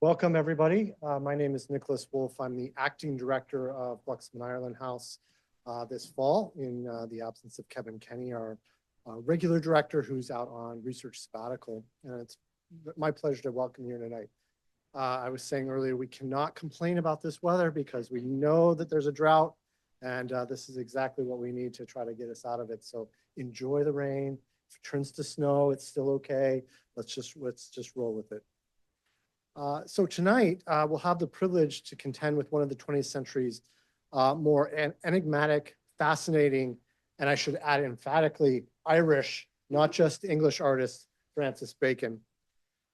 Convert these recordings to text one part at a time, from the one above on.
Welcome, everybody. My name is Nicholas Wolf. I'm the acting director of Glucksman Ireland House this fall in the absence of Kevin Kenny, our regular director who's out on research sabbatical. And it's my pleasure to welcome you tonight. I was saying earlier, we cannot complain about this weather because we know that there's a drought, and this is exactly what we need to try to get us out of it. So enjoy the rain. If it turns to snow, it's still okay. Let's just roll with it. So tonight, we'll have the privilege to contend with one of the 20th century's more enigmatic, fascinating, and I should add emphatically Irish, not just English artist, Francis Bacon.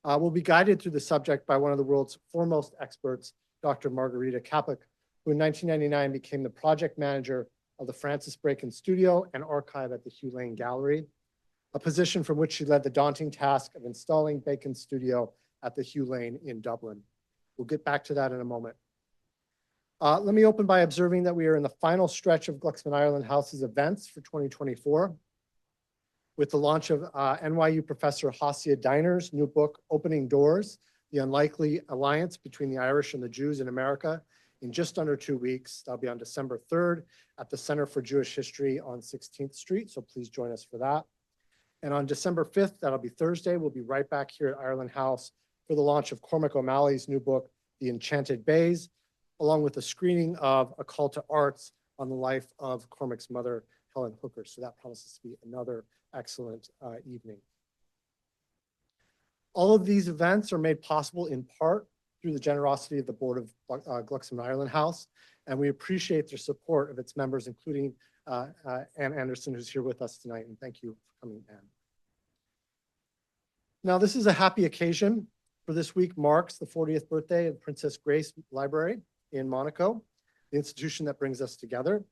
We'll be guided through the subject by one of the world's foremost experts, Dr. Margarita Cappock, who in 1999 became the project manager of the Francis Bacon Studio and Archive at the Hugh Lane Gallery, a position from which she led the daunting task of installing Bacon's studio at the Hugh Lane in Dublin. We'll get back to that in a moment. Let me open by observing that we are in the final stretch of Glucksman Ireland House's events for 2024, with the launch of NYU professor Hasia Diner's new book, Opening Doors, The Unlikely Alliance Between the Irish and the Jews in America, in just under 2 weeks. That'll be on December 3rd at the Center for Jewish History on 16th Street, so please join us for that. And on December 5th, that'll be Thursday, we'll be right back here at Ireland House for the launch of Cormac O'Malley's new book, The Enchanted Bays, along with a screening of A Call to Arts on the life of Cormac's mother, Helen Hooker. So that promises to be another excellent evening. All of these events are made possible in part through the generosity of the board of Glucksman Ireland House, and we appreciate their support of its members, including Ann Anderson, who's here with us tonight, and thank you for coming, Ann. Now, this is a happy occasion, for this week marks the 40th birthday of Princess Grace Library in Monaco, the institution that brings us together.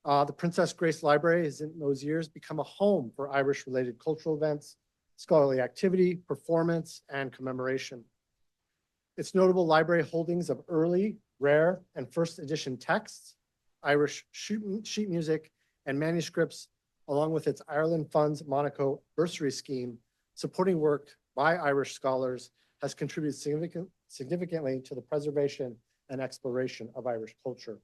The Princess Grace Library has in those years become a home for Irish-related cultural events, scholarly activity, performance, and commemoration. Its notable library holdings of early, rare, and first edition texts, Irish sheet music, and manuscripts, along with its Ireland Funds Monaco bursary scheme, supporting work by Irish scholars, has contributed significantly to the preservation and exploration of Irish culture.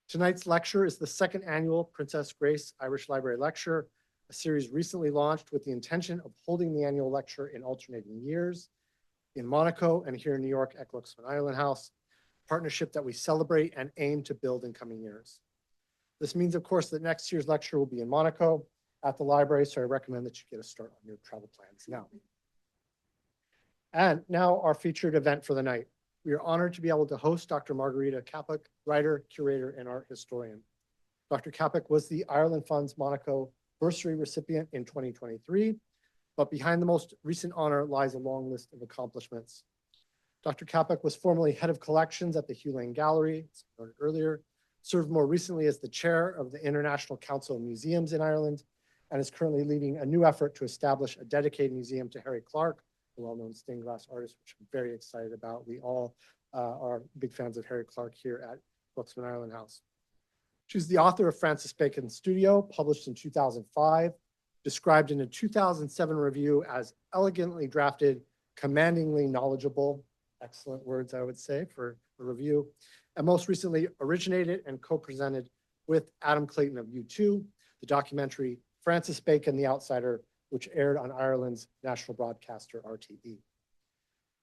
Tonight's lecture is the second annual Princess Grace Irish Library Lecture, a series recently launched with the intention of holding the annual lecture in alternating years in Monaco and here in New York at Glucksman Ireland House, a partnership that we celebrate and aim to build in coming years. This means, of course, that next year's lecture will be in Monaco at the library, so I recommend that you get a start on your travel plans now. And now our featured event for the night. We are honored to be able to host Dr. Margarita Cappock, writer, curator, and art historian. Dr. Cappock was the Ireland Funds Monaco bursary recipient in 2023, but behind the most recent honor lies a long list of accomplishments. Dr. Cappock was formerly head of collections at the Hugh Lane Gallery, as noted earlier, served more recently as the chair of the International Council of Museums in Ireland, and is currently leading a new effort to establish a dedicated museum to Harry Clarke, the well-known stained glass artist, which I'm very excited about. We all are big fans of Harry Clarke here at Glucksman Ireland House. She's the author of Francis Bacon Studio, published in 2005, described in a 2007 review as elegantly drafted, commandingly knowledgeable, excellent words, I would say, for a review, and most recently originated and co-presented with Adam Clayton of U2, the documentary Francis Bacon, The Outsider, which aired on Ireland's national broadcaster, RTE.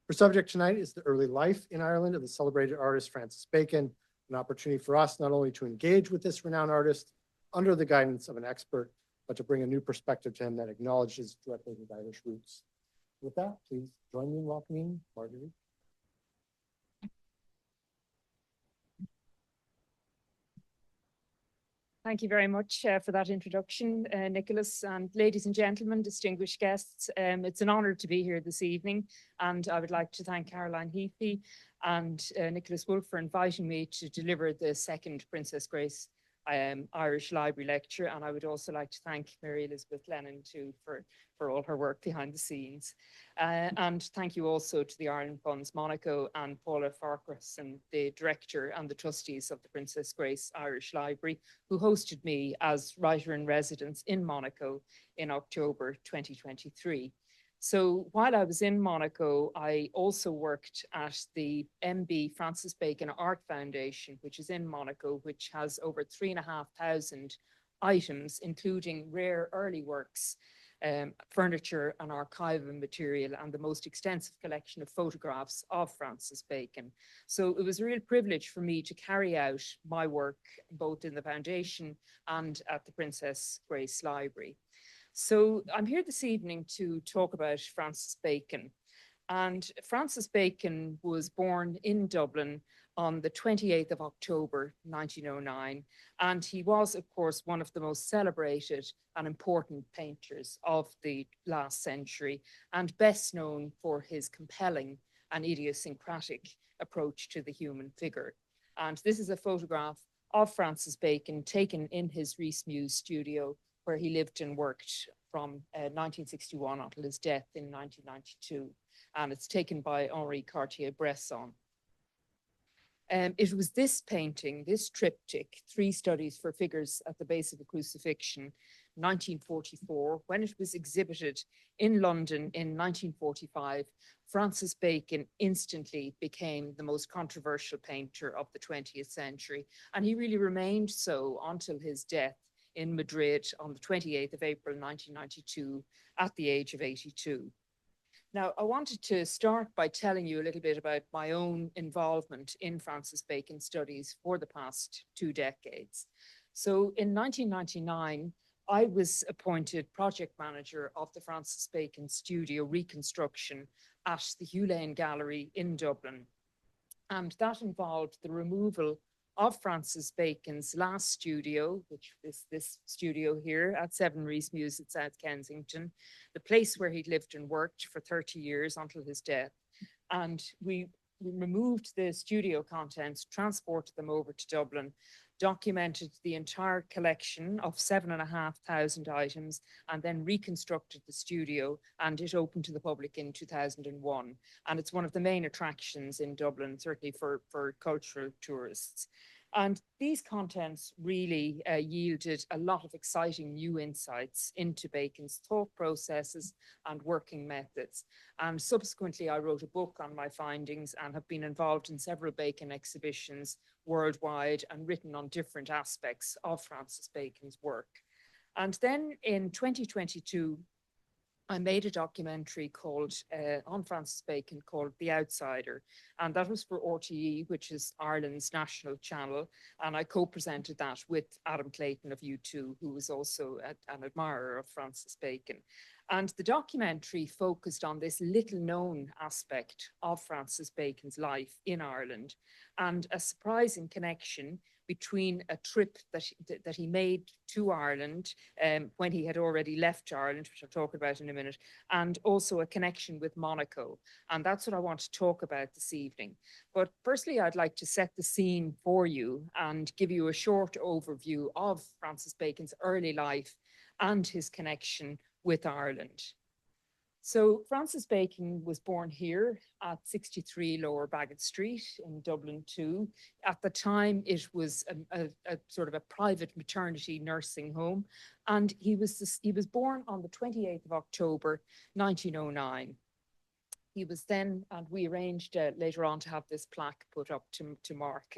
Her subject tonight is the early life in Ireland of the celebrated artist Francis Bacon, an opportunity for us not only to engage with this renowned artist under the guidance of an expert, but to bring a new perspective to him that acknowledges directly his Irish roots. With that, please join me in welcoming Marguerite. Thank you very much for that introduction, Nicholas, and ladies and gentlemen, distinguished guests. It's an honour to be here this evening, and I would like to thank Caroline Heaphy and Nicholas Wolf for inviting me to deliver the second Princess Grace Irish Library Lecture, and I would also like to thank Mary Elizabeth Lennon too for all her work behind the scenes. And thank you also to the Ireland Funds Monaco and Paula Farquharson, the director and the trustees of the Princess Grace Irish Library, who hosted me as writer in residence in Monaco in October 2023. So while I was in Monaco, I also worked at the MB Francis Bacon Art Foundation, which is in Monaco, which has over 3,500 items, including rare early works, furniture and archival material, and the most extensive collection of photographs of Francis Bacon. So it was a real privilege for me to carry out my work both in the foundation and at the Princess Grace Library. So I'm here this evening to talk about Francis Bacon. And Francis Bacon was born in Dublin on the 28th of October, 1909. And he was, of course, one of the most celebrated and important painters of the last century, and best known for his compelling and idiosyncratic approach to the human figure. And this is a photograph of Francis Bacon taken in his Rhys Muse studio, where he lived and worked from 1961 until his death in 1992. And it's taken by Henri Cartier-Bresson. It was this painting, this triptych, Three Studies for Figures at the Base of a Crucifixion, 1944, when it was exhibited in London in 1945, Francis Bacon instantly became the most controversial painter of the 20th century. And he really remained so until his death in Madrid on the 28th of April, 1992, at the age of 82. Now, I wanted to start by telling you a little bit about my own involvement in Francis Bacon studies for the past 2 decades. So in 1999, I was appointed project manager of the Francis Bacon studio reconstruction at the Hugh Lane Gallery in Dublin. And that involved the removal of Francis Bacon's last studio, which is this studio here at 7 Rhys Muse at South Kensington, the place where he'd lived and worked for 30 years until his death. And we removed the studio contents, transported them over to Dublin, documented the entire collection of 7,500 items, and then reconstructed the studio, and it opened to the public in 2001. And it's one of the main attractions in Dublin, certainly for cultural tourists. And these contents really yielded a lot of exciting new insights into Bacon's thought processes and working methods. And subsequently, I wrote a book on my findings and have been involved in several Bacon exhibitions worldwide and written on different aspects of Francis Bacon's work. And then in 2022, I made a documentary called on Francis Bacon called The Outsider, and that was for RTE, which is Ireland's national channel, and I co-presented that with Adam Clayton of U2, who was also an admirer of Francis Bacon. And the documentary focused on this little known aspect of Francis Bacon's life in Ireland, and a surprising connection between a trip that he made to Ireland when he had already left Ireland, which I'll talk about in a minute, and also a connection with Monaco. And that's what I want to talk about this evening. But firstly, I'd like to set the scene for you and give you a short overview of Francis Bacon's early life and his connection with Ireland. So Francis Bacon was born here at 63 Lower Baggot Street in Dublin 2. At the time, it was a sort of a private maternity nursing home. And he was born on the 28th of October, 1909. He was then, and we arranged later on to have this plaque put up to mark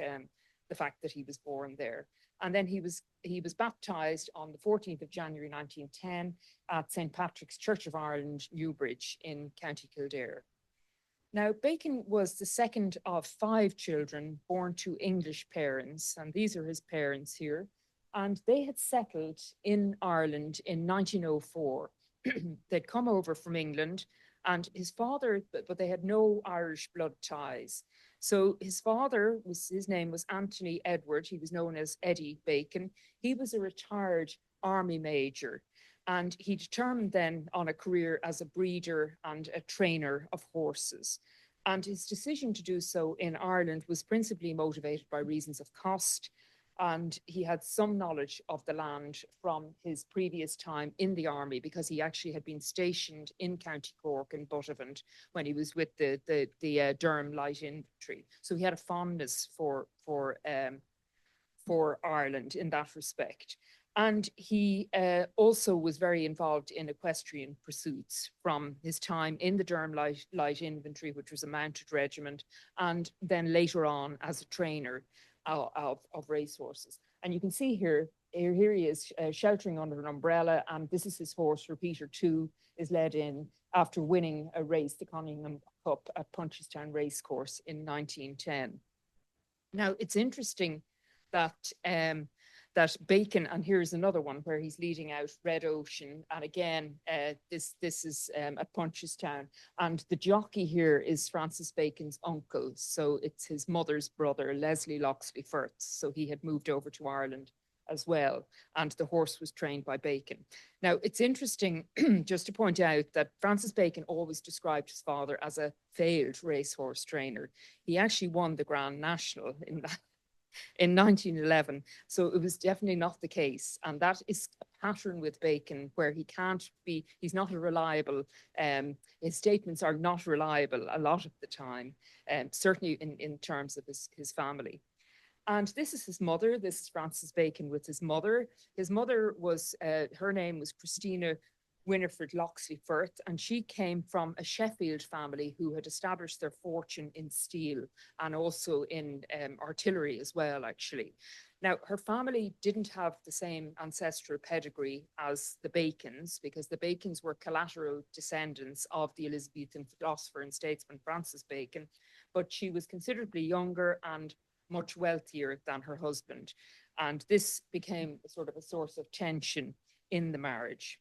the fact that he was born there. And then he was baptized on the 14th of January 1910 at St. Patrick's Church of Ireland, Newbridge in County Kildare. Now, Bacon was the second of 5 children born to English parents, and these are his parents here. And they had settled in Ireland in 1904. They'd come over from England, and his father, but they had no Irish blood ties. So his father, his name was Anthony Edward. He was known as Eddie Bacon. He was a retired army major, and he determined then on a career as a breeder and a trainer of horses. And his decision to do so in Ireland was principally motivated by reasons of cost. And he had some knowledge of the land from his previous time in the army, because he actually had been stationed in County Cork and Buttevant when he was with the Durham Light Infantry. So he had a fondness for Ireland in that respect. And he also was very involved in equestrian pursuits from his time in the Durham Light Infantry, which was a mounted regiment, and then later on as a trainer of racehorses. And you can see here he is sheltering under an umbrella, and this is his horse, Repeater 2, is led in after winning a race, the Conningham Cup at Punchestown Racecourse in 1910. Now, it's interesting that that Bacon, and here's another one where he's leading out Red Ocean, and again, this is at Punchestown, and the jockey here is Francis Bacon's uncle, so it's his mother's brother, Leslie Loxley Firth, so he had moved over to Ireland as well, and the horse was trained by Bacon. Now, it's interesting just to point out that Francis Bacon always described his father as a failed racehorse trainer. He actually won the Grand National in 1911, so it was definitely not the case, and that is a pattern with Bacon where he's not a reliable, his statements are not reliable a lot of the time, certainly in terms of his family. And this is his mother. This is Francis Bacon with his mother. His mother was, her name was Christina Winifred Loxley Firth, and she came from a Sheffield family who had established their fortune in steel and also in artillery as well, actually. Now, her family didn't have the same ancestral pedigree as the Bacons, because the Bacons were collateral descendants of the Elizabethan philosopher and statesman Francis Bacon, but she was considerably younger and much wealthier than her husband. And this became sort of a source of tension in the marriage.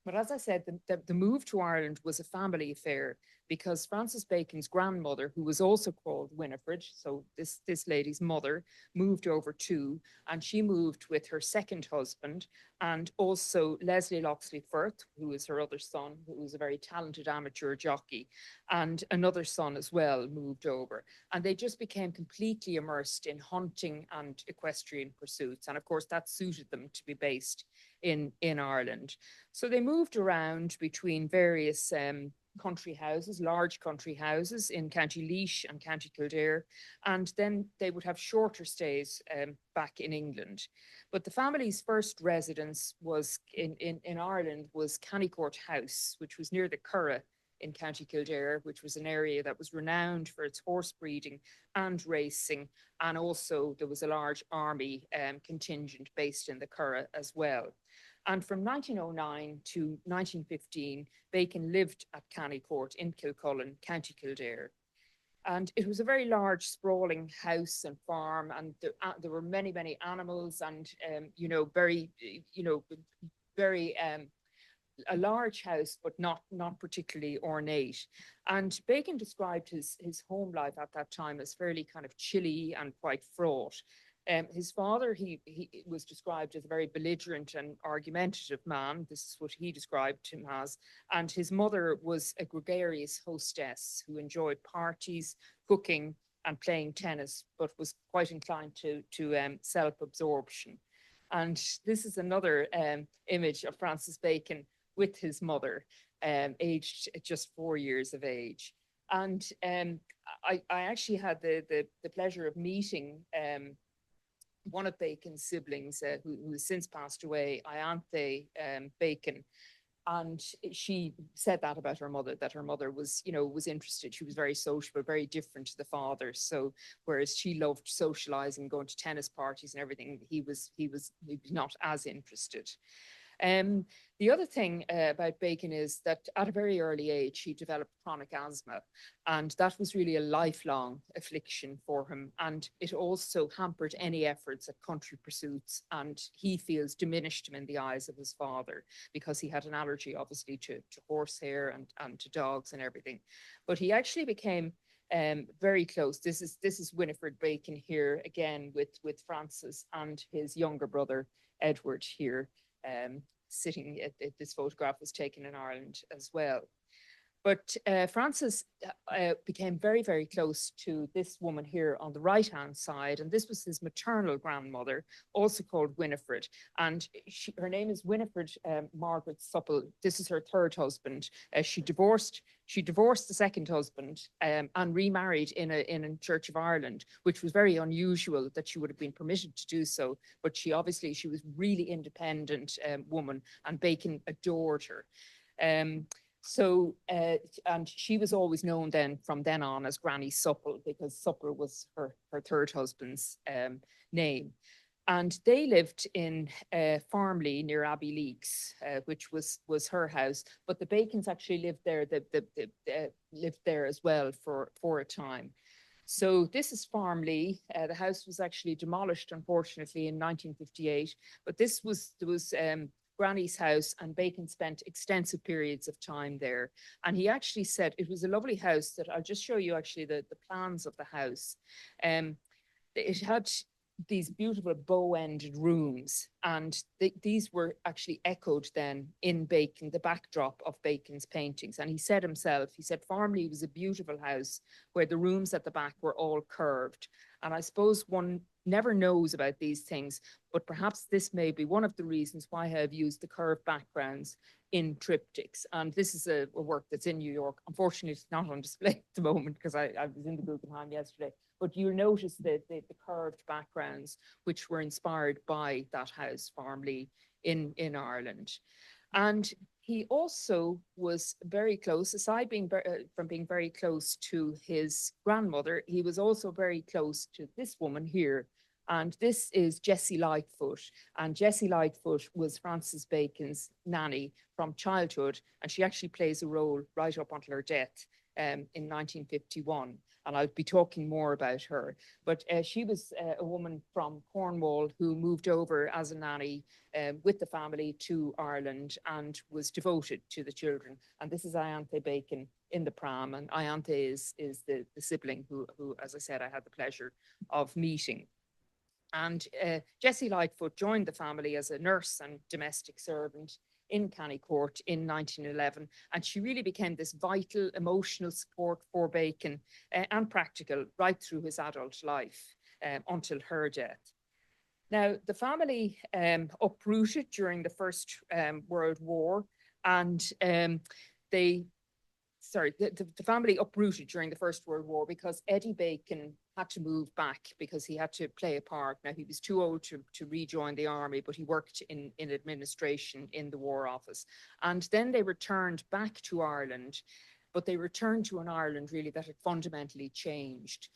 But as I said, the move to Ireland was a family affair because Francis Bacon's grandmother, who was also called Winifred, so this lady's mother, moved over too, and she moved with her second husband, and also Leslie Loxley Firth, who was her other son, who was a very talented amateur jockey, and another son as well moved over. And they just became completely immersed in hunting and equestrian pursuits. And of course, that suited them to be based in Ireland. So they moved around between various country houses, large country houses in County Laois and County Kildare, and then they would have shorter stays back in England. But the family's first residence was in Ireland was Cannycourt House, which was near the Curragh in County Kildare, which was an area that was renowned for its horse breeding and racing, and also there was a large army contingent based in the Curragh as well. And from 1909 to 1915, Bacon lived at Cannycourt in Kilcullen, County Kildare. And it was a very large, sprawling house and farm, and there were many, many animals, and very a large house, but not particularly ornate. And Bacon described his home life at that time as fairly kind of chilly and quite fraught. His father, he was described as a very belligerent and argumentative man. This is what he described him as. And his mother was a gregarious hostess who enjoyed parties, cooking, and playing tennis, but was quite inclined to self-absorption. And this is another image of Francis Bacon with his mother, aged just 4 years of age. And I actually had the pleasure of meeting one of Bacon's siblings, who has since passed away, Ianthe Bacon. And she said that about her mother, that her mother was interested. She was very sociable, very different to the father. So whereas she loved socializing, going to tennis parties and everything, he was not as interested. The other thing about Bacon is that at a very early age, he developed chronic asthma, and that was really a lifelong affliction for him. And it also hampered any efforts at country pursuits, and he feels diminished him in the eyes of his father because he had an allergy, obviously, to horsehair and to dogs and everything. But he actually became very close. This is Winifred Bacon here again with Francis and his younger brother Edward here. Sitting at this photograph was taken in Ireland as well. But Francis became very, very close to this woman here on the right-hand side, and this was his maternal grandmother, also called Winifred. And her name is Winifred Margaret Supple. This is her third husband. She divorced the second husband and remarried in a Church of Ireland, which was very unusual that she would have been permitted to do so. But she was really independent woman, and Bacon adored her. And she was always known then from then on as Granny Supple, because Supple was her third husband's name. And they lived in Farmley near Abbey Leaks, which was her house. But the Bacons actually lived there. Lived there as well for a time. So this is Farmley. The house was actually demolished, unfortunately, in 1958. But there was Granny's house, and Bacon spent extensive periods of time there. And he actually said it was a lovely house that I'll just show you actually the plans of the house. It had these beautiful bow-ended rooms, and these were actually echoed then in Bacon, the backdrop of Bacon's paintings. And he said himself, Farmley was a beautiful house where the rooms at the back were all curved. And I suppose one never knows about these things, but perhaps this may be one of the reasons why I have used the curved backgrounds in triptychs. And this is a work that's in New York. Unfortunately, it's not on display at the moment because I was in the Guggenheim yesterday. But you'll notice the curved backgrounds, which were inspired by that house, Farmley, in Ireland. And he also was very close, aside from being very close to his grandmother, he was also very close to this woman here. And this is Jessie Lightfoot. And Jessie Lightfoot was Francis Bacon's nanny from childhood. And she actually plays a role right up until her death in 1951. And I'll be talking more about her. But she was a woman from Cornwall who moved over as a nanny with the family to Ireland and was devoted to the children. And this is Ianthe Bacon in the pram. And Ianthe is the sibling who, as I said, I had the pleasure of meeting. And Jessie Lightfoot joined the family as a nurse and domestic servant in Cannycourt in 1911. And she really became this vital emotional support for Bacon and practical right through his adult life until her death. Now, the family uprooted during the First World War, and the family uprooted during the First World War because Eddie Bacon had to move back because he had to play a part. Now, he was too old to rejoin the army, but he worked in administration in the War Office. And then they returned back to Ireland, but they returned to an Ireland really that had fundamentally changed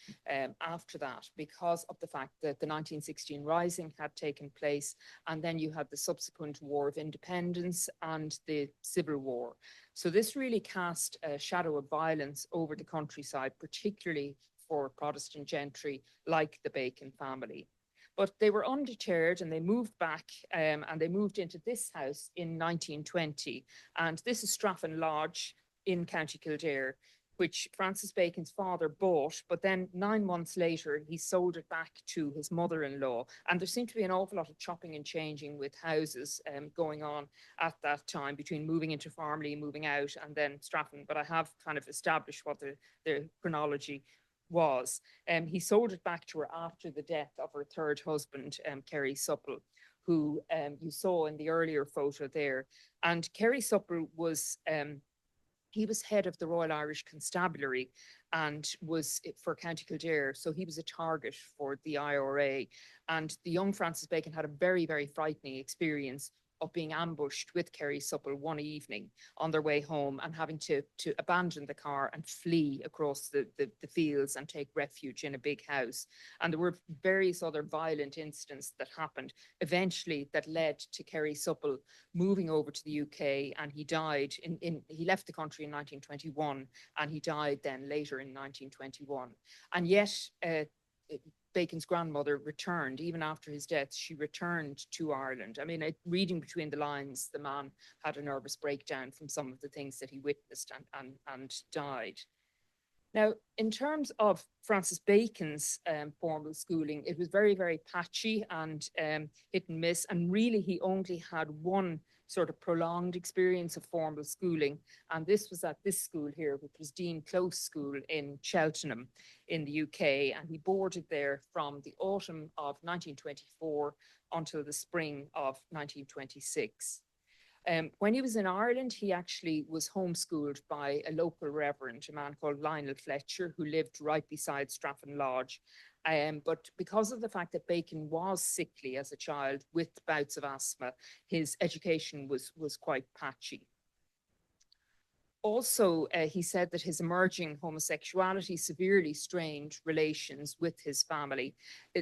after that because of the fact that the 1916 Rising had taken place, and then you had the subsequent War of Independence and the Civil War. So this really cast a shadow of violence over the countryside, particularly for Protestant gentry like the Bacon family. But they were undeterred and they moved back and they moved into this house in 1920. And this is Straffan Lodge in County Kildare, which Francis Bacon's father bought, but then 9 months later, he sold it back to his mother-in-law. And there seemed to be an awful lot of chopping and changing with houses going on at that time between moving into Farmley, moving out, and then Straffan. But I have kind of established what the chronology was. He sold it back to her after the death of her third husband, Kerry Supple, who you saw in the earlier photo there. And Kerry Supple was he was head of the Royal Irish Constabulary and was for County Kildare. So he was a target for the IRA. And the young Francis Bacon had a very, very frightening experience of being ambushed with Kerry Supple one evening on their way home and having to abandon the car and flee across the fields and take refuge in a big house. And there were various other violent incidents that happened eventually that led to Kerry Supple moving over to the UK, and he died he left the country in 1921 and he died then later in 1921. And yet Bacon's grandmother returned, even after his death, she returned to Ireland. I mean, reading between the lines, the man had a nervous breakdown from some of the things that he witnessed and died. Now, in terms of Francis Bacon's formal schooling, it was very, very patchy and hit and miss. And really, he only had one sort of prolonged experience of formal schooling. And this was at this school here, which was Dean Close School in Cheltenham in the UK. And he boarded there from the autumn of 1924 until the spring of 1926. When he was in Ireland, he actually was homeschooled by a local reverend, a man called Lionel Fletcher, who lived right beside Strafford Lodge. But because of the fact that Bacon was sickly as a child with bouts of asthma, his education was quite patchy. Also, he said that his emerging homosexuality severely strained relations with his family.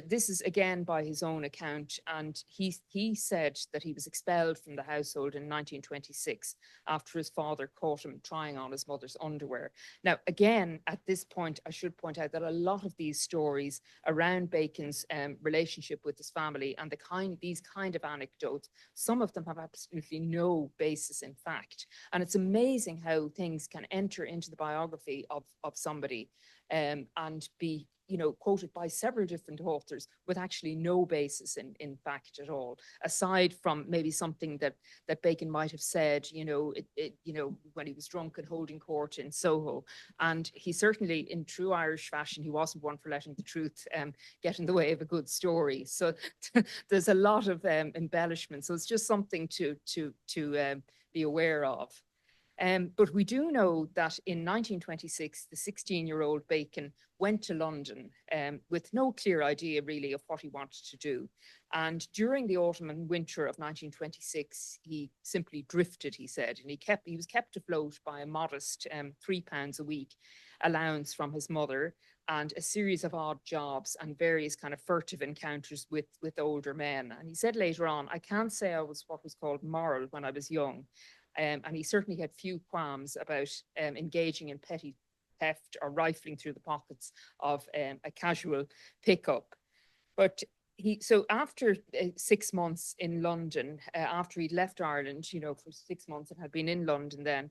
This is again by his own account, and he said that he was expelled from the household in 1926 after his father caught him trying on his mother's underwear. Now, again, at this point, I should point out that a lot of these stories around Bacon's relationship with his family and these kind of anecdotes, some of them have absolutely no basis in fact. And it's amazing how things can enter into the biography of somebody and be, quoted by several different authors with actually no basis in fact at all, aside from maybe something that Bacon might have said, when he was drunk and holding court in Soho. And he certainly, in true Irish fashion, he wasn't one for letting the truth get in the way of a good story. So there's a lot of embellishment. So it's just something to be aware of. But we do know that in 1926, the 16-year-old Bacon went to London with no clear idea really of what he wanted to do. And during the autumn and winter of 1926, he simply drifted, he said, and he was kept afloat by a modest £3 a week allowance from his mother and a series of odd jobs and various kind of furtive encounters with older men. And he said later on, I can't say I was what was called moral when I was young. And he certainly had few qualms about engaging in petty theft or rifling through the pockets of a casual pickup. But so after 6 months in London, after he'd left Ireland, for 6 months and had been in London then,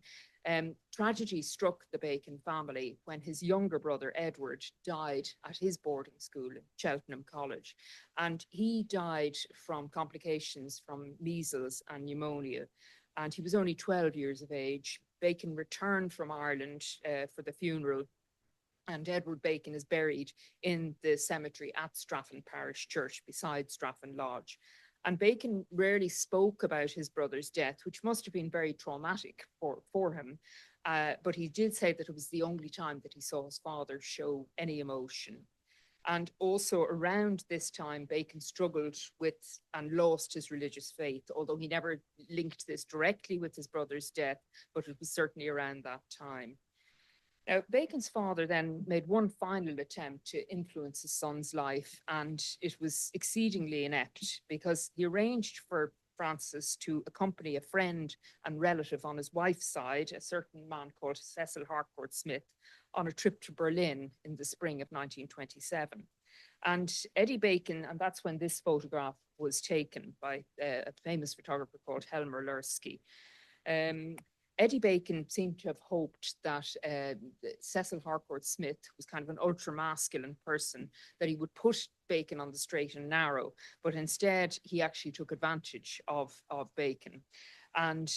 tragedy struck the Bacon family when his younger brother, Edward, died at his boarding school at Cheltenham College. And he died from complications from measles and pneumonia. And he was only 12 years of age. Bacon returned from Ireland for the funeral, and Edward Bacon is buried in the cemetery at Strafford Parish Church beside Strafford Lodge. And Bacon rarely spoke about his brother's death, which must have been very traumatic for him. But he did say that it was the only time that he saw his father show any emotion. And also around this time, Bacon struggled with and lost his religious faith, although he never linked this directly with his brother's death, but it was certainly around that time. Now, Bacon's father then made one final attempt to influence his son's life, and it was exceedingly inept because he arranged for Francis to accompany a friend and relative on his wife's side, a certain man called Cecil Harcourt Smith, on a trip to Berlin in the spring of 1927. And Eddie Bacon, and that's when this photograph was taken by a famous photographer called Helmer Lursky. Eddie Bacon seemed to have hoped that Cecil Harcourt Smith was kind of an ultra-masculine person, that he would put Bacon on the straight and narrow, but instead he actually took advantage of Bacon. And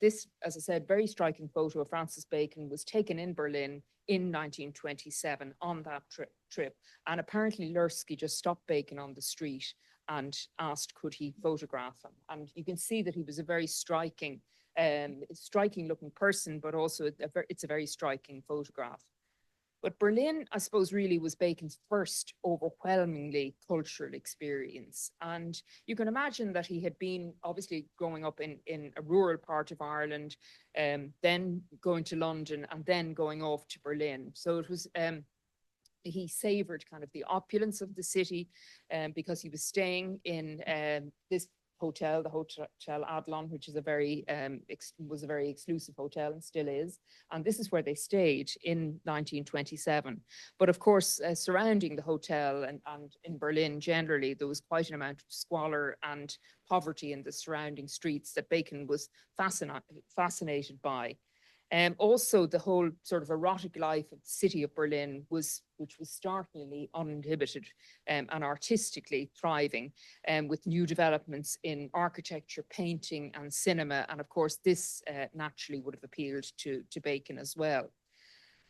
this, as I said, very striking photo of Francis Bacon was taken in Berlin in 1927 on that trip. And apparently Lursky just stopped Bacon on the street and asked, could he photograph him? And you can see that he was a very striking looking person, but also it's a very striking photograph. But Berlin, I suppose, really was Bacon's first overwhelmingly cultural experience. And you can imagine that he had been obviously growing up in a rural part of Ireland, then going to London and then going off to Berlin. So it was, he savoured kind of the opulence of the city because he was staying in this hotel, the Hotel Adlon, which is was a very exclusive hotel and still is. And this is where they stayed in 1927. But of course, surrounding the hotel and in Berlin generally, there was quite an amount of squalor and poverty in the surrounding streets that Bacon was fascinated by. Also, the whole sort of erotic life of the city of Berlin which was startlingly uninhibited and artistically thriving, with new developments in architecture, painting, and cinema. And of course, this naturally would have appealed to Bacon as well.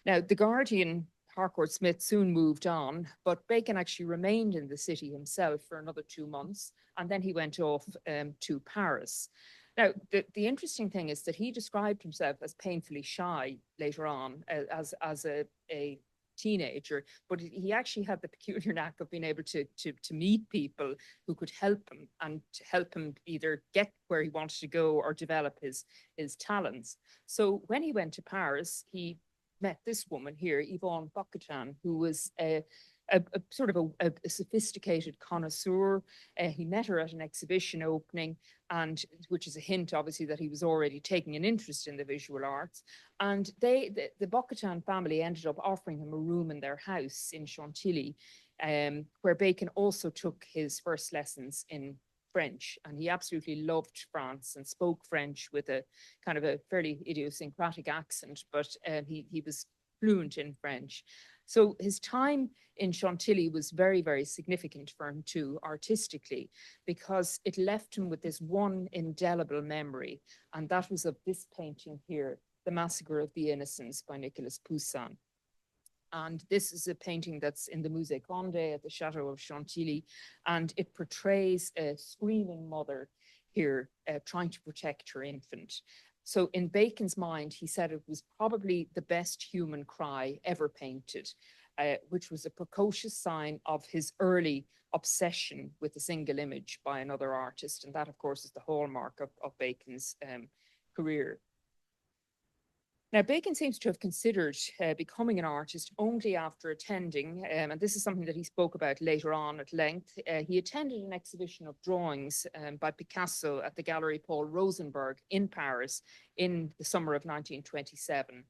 Now, the Guardian, Harcourt Smith, soon moved on, but Bacon actually remained in the city himself for another 2 months, and then he went off to Paris. Now, the interesting thing is that he described himself as painfully shy later on, as a teenager, but he actually had the peculiar knack of being able to meet people who could help him and to help him either get where he wanted to go or develop his talents. So when he went to Paris, he met this woman here, Yvonne Boccachan, who was a sort of a sophisticated connoisseur. He met her at an exhibition opening, and which is a hint, obviously, that he was already taking an interest in the visual arts. And the Boccachan family ended up offering him a room in their house in Chantilly, where Bacon also took his first lessons in French, and he absolutely loved France and spoke French with a kind of a fairly idiosyncratic accent, but he was fluent in French. So his time in Chantilly was very, very significant for him too, artistically, because it left him with this one indelible memory, and that was of this painting here, The Massacre of the Innocents by Nicolas Poussin. And this is a painting that's in the Musée Condé at the Chateau of Chantilly, and it portrays a screaming mother here trying to protect her infant. So in Bacon's mind, he said it was probably the best human cry ever painted, which was a precocious sign of his early obsession with a single image by another artist. And that, of course, is the hallmark of Bacon's career. Now, Bacon seems to have considered becoming an artist only after attending, and this is something that he spoke about later on at length. He attended an exhibition of drawings by Picasso at the Gallery Paul Rosenberg in Paris in the summer of 1927.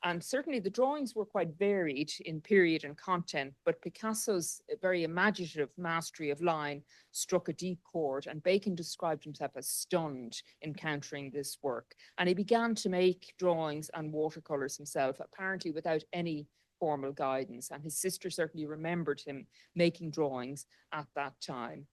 And certainly the drawings were quite varied in period and content, but Picasso's very imaginative mastery of line struck a deep chord, and Bacon described himself as stunned encountering this work. And he began to make drawings and watercolors himself, apparently without any formal guidance. And his sister certainly remembered him making drawings at that time.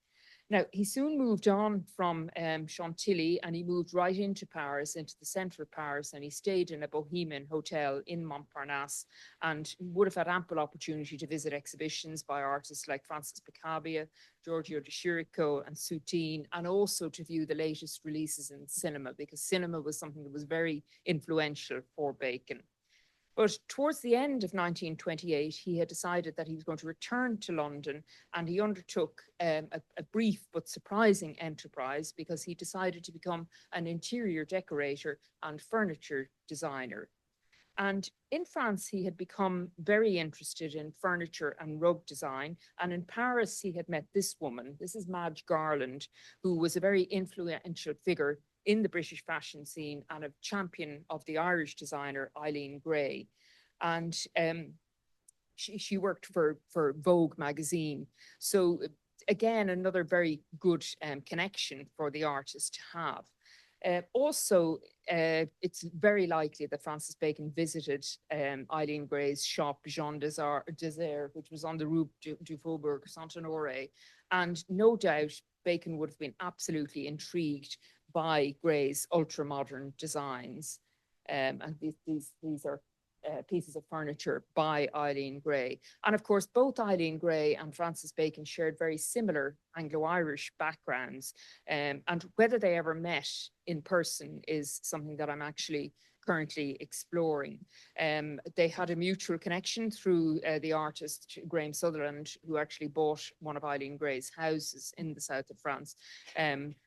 Now, he soon moved on from Chantilly, and he moved right into Paris, into the center of Paris, and he stayed in a Bohemian hotel in Montparnasse, and would have had ample opportunity to visit exhibitions by artists like Francis Picabia, Giorgio de Chirico, and Soutine, and also to view the latest releases in cinema, because cinema was something that was very influential for Bacon. But towards the end of 1928, he had decided that he was going to return to London, and he undertook a brief but surprising enterprise, because he decided to become an interior decorator and furniture designer. And in France, he had become very interested in furniture and rug design. And in Paris, he had met this woman. This is Madge Garland, who was a very influential figure in the British fashion scene and a champion of the Irish designer Eileen Gray. And she worked for Vogue magazine. So again, another very good connection for the artist to have. Also, it's very likely that Francis Bacon visited Eileen Gray's shop, Jean Désert, which was on the Rue du Faubourg Saint-Honoré. And no doubt Bacon would have been absolutely intrigued by Gray's ultra-modern designs. And these are pieces of furniture by Eileen Gray. And of course, both Eileen Gray and Francis Bacon shared very similar Anglo-Irish backgrounds. And whether they ever met in person is something that I'm actually currently exploring. They had a mutual connection through the artist Graham Sutherland, who actually bought one of Eileen Gray's houses in the south of France.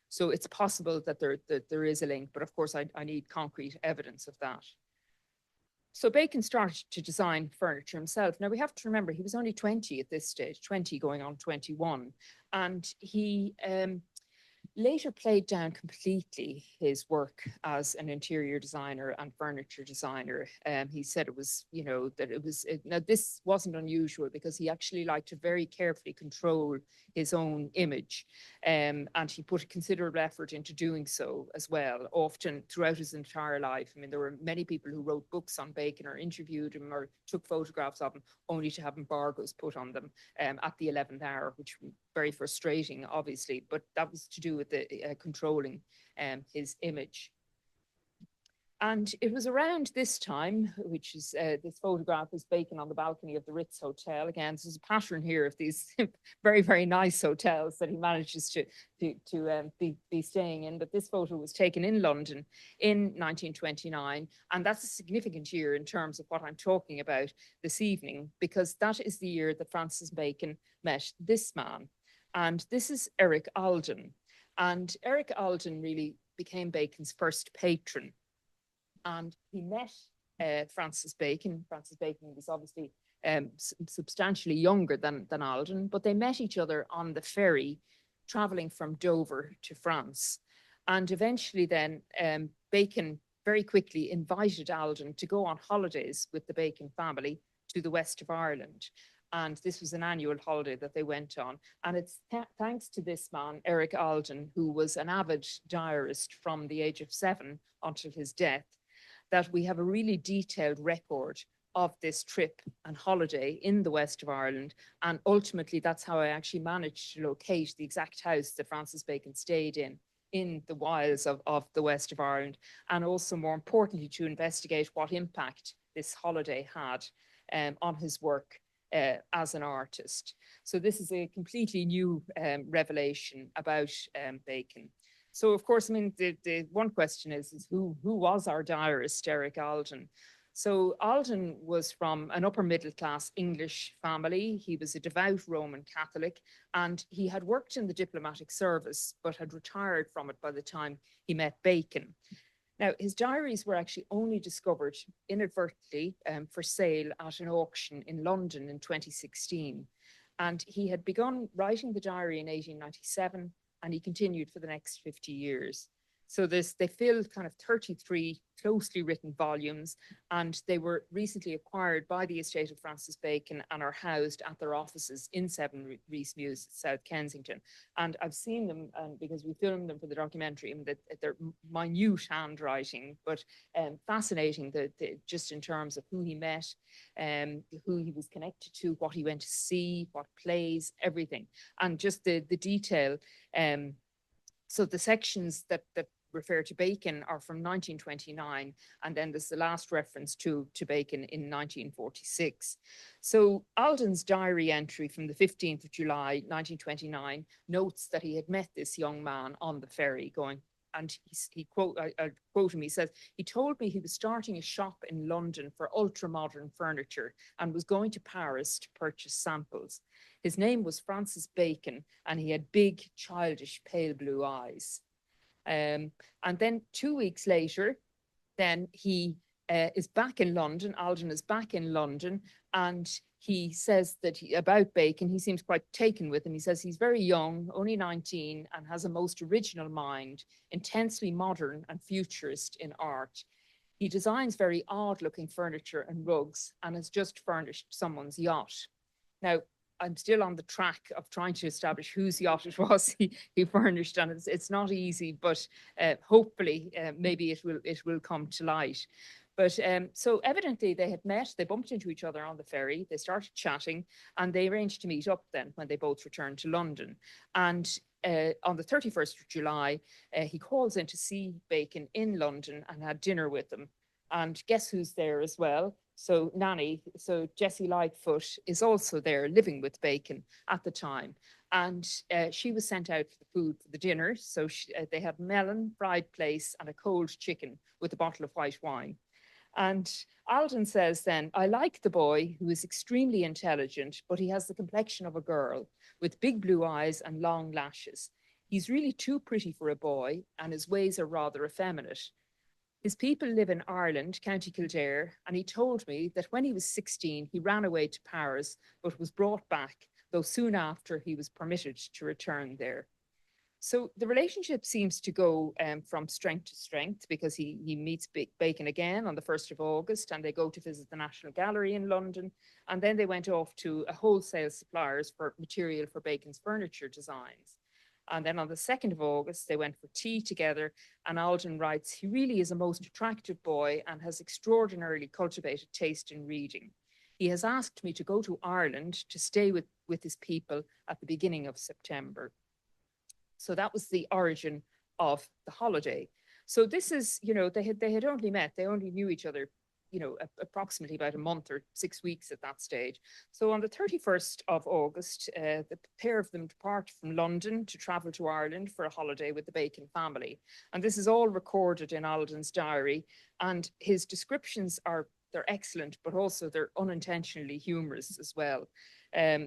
So it's possible that there is a link, but of course I need concrete evidence of that. So Bacon started to design furniture himself. Now we have to remember he was only 20 at this stage, 20 going on 21. And he later played down completely his work as an interior designer and furniture designer. He said it was, you know, that it was, now this wasn't unusual because he actually liked to very carefully control his own image. And he put a considerable effort into doing so as well, often throughout his entire life. I mean, there were many people who wrote books on Bacon or interviewed him or took photographs of him only to have embargoes put on them at the 11th hour, which was very frustrating, obviously, but that was to do with the controlling his image. And it was around this time, which is this photograph is Bacon on the balcony of the Ritz Hotel. Again, there's a pattern here of these very, very nice hotels that he manages to be staying in. But this photo was taken in London in 1929. And that's a significant year in terms of what I'm talking about this evening, because that is the year that Francis Bacon met this man. And this is Eric Alden. And Eric Alden really became Bacon's first patron. And he met Francis Bacon. Francis Bacon was obviously substantially younger than Alden, but they met each other on the ferry traveling from Dover to France. And eventually then Bacon very quickly invited Alden to go on holidays with the Bacon family to the west of Ireland. And this was an annual holiday that they went on. And it's thanks to this man, Eric Alden, who was an avid diarist from the age of 7 until his death, that we have a really detailed record of this trip and holiday in the west of Ireland. And ultimately, that's how I actually managed to locate the exact house that Francis Bacon stayed in the wilds of the west of Ireland. And also, more importantly, to investigate what impact this holiday had on his work as an artist. So this is a completely new revelation about Bacon. So of course, I mean, the one question is who was our diarist, Eric Alden? So Alden was from an upper middle class English family. He was a devout Roman Catholic, and he had worked in the diplomatic service, but had retired from it by the time he met Bacon. Now, his diaries were actually only discovered inadvertently for sale at an auction in London in 2016. And he had begun writing the diary in 1897, and he continued for the next 50 years. So they fill kind of 33 closely written volumes, and they were recently acquired by the estate of Francis Bacon and are housed at their offices in 7 Rees Mews, South Kensington. And I've seen them because we filmed them for the documentary, and they're minute handwriting, but fascinating just in terms of who he met, who he was connected to, what he went to see, what plays, everything. And just the detail. So the sections that refer to Bacon are from 1929, and then there's the last reference to Bacon in 1946. So Alden's diary entry from the 15th of July, 1929, notes that he had met this young man on the ferry going, and I quote him, he says, he told me he was starting a shop in London for ultra-modern furniture and was going to Paris to purchase samples. His name was Francis Bacon, and he had big, childish, pale blue eyes. And then 2 weeks later, then he is back in London. Alden is back in London, and he says that about Bacon, he seems quite taken with him. He says he's very young, only 19, and has a most original mind, intensely modern and futurist in art. He designs very odd-looking furniture and rugs, and has just furnished someone's yacht. Now, I'm still on the track of trying to establish whose yacht it was he furnished, and it's not easy, but hopefully maybe it will come to light. But so evidently they had met, they bumped into each other on the ferry, they started chatting, and they arranged to meet up then when they both returned to London. And on the 31st of July, he calls in to see Bacon in London and had dinner with them. And guess who's there as well? So Nanny, so Jessie Lightfoot is also there living with Bacon at the time. And she was sent out for the food for the dinner. So they had melon, fried plaice, and a cold chicken with a bottle of white wine. And Alden says then, I like the boy who is extremely intelligent, but he has the complexion of a girl with big blue eyes and long lashes. He's really too pretty for a boy, and his ways are rather effeminate. His people live in Ireland, County Kildare, and he told me that when he was 16, he ran away to Paris, but was brought back, though soon after he was permitted to return there. So the relationship seems to go from strength to strength because he meets Bacon again on the 1st of August, and they go to visit the National Gallery in London. And then they went off to a wholesale suppliers for material for Bacon's furniture designs. And then on the 2nd of August, they went for tea together. And Alden writes, he really is a most attractive boy and has extraordinarily cultivated taste in reading. He has asked me to go to Ireland to stay with his people at the beginning of September. So that was the origin of the holiday. So this is, they had only met, they only knew each other, approximately about a month or 6 weeks at that stage. So on the 31st of August, the pair of them depart from London to travel to Ireland for a holiday with the Bacon family. And this is all recorded in Alden's diary. And his descriptions they're excellent, but also they're unintentionally humorous as well.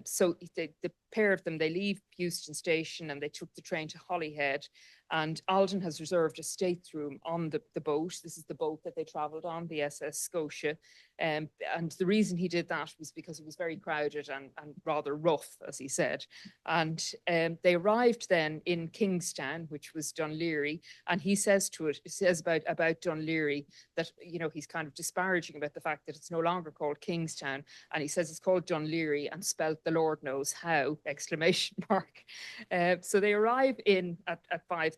So the pair of them, they leave Euston Station and they took the train to Holyhead. And Alden has reserved a stateroom on the boat. This is the boat that they travelled on, the SS Scotia. And the reason he did that was because it was very crowded and rather rough, as he said. And they arrived then in Kingstown, which was Dunleary. And he says about Dunleary that, he's kind of disparaging about the fact that it's no longer called Kingstown. And he says it's called Dunleary and spelt the Lord knows how, exclamation mark. So they arrive in at 5:30.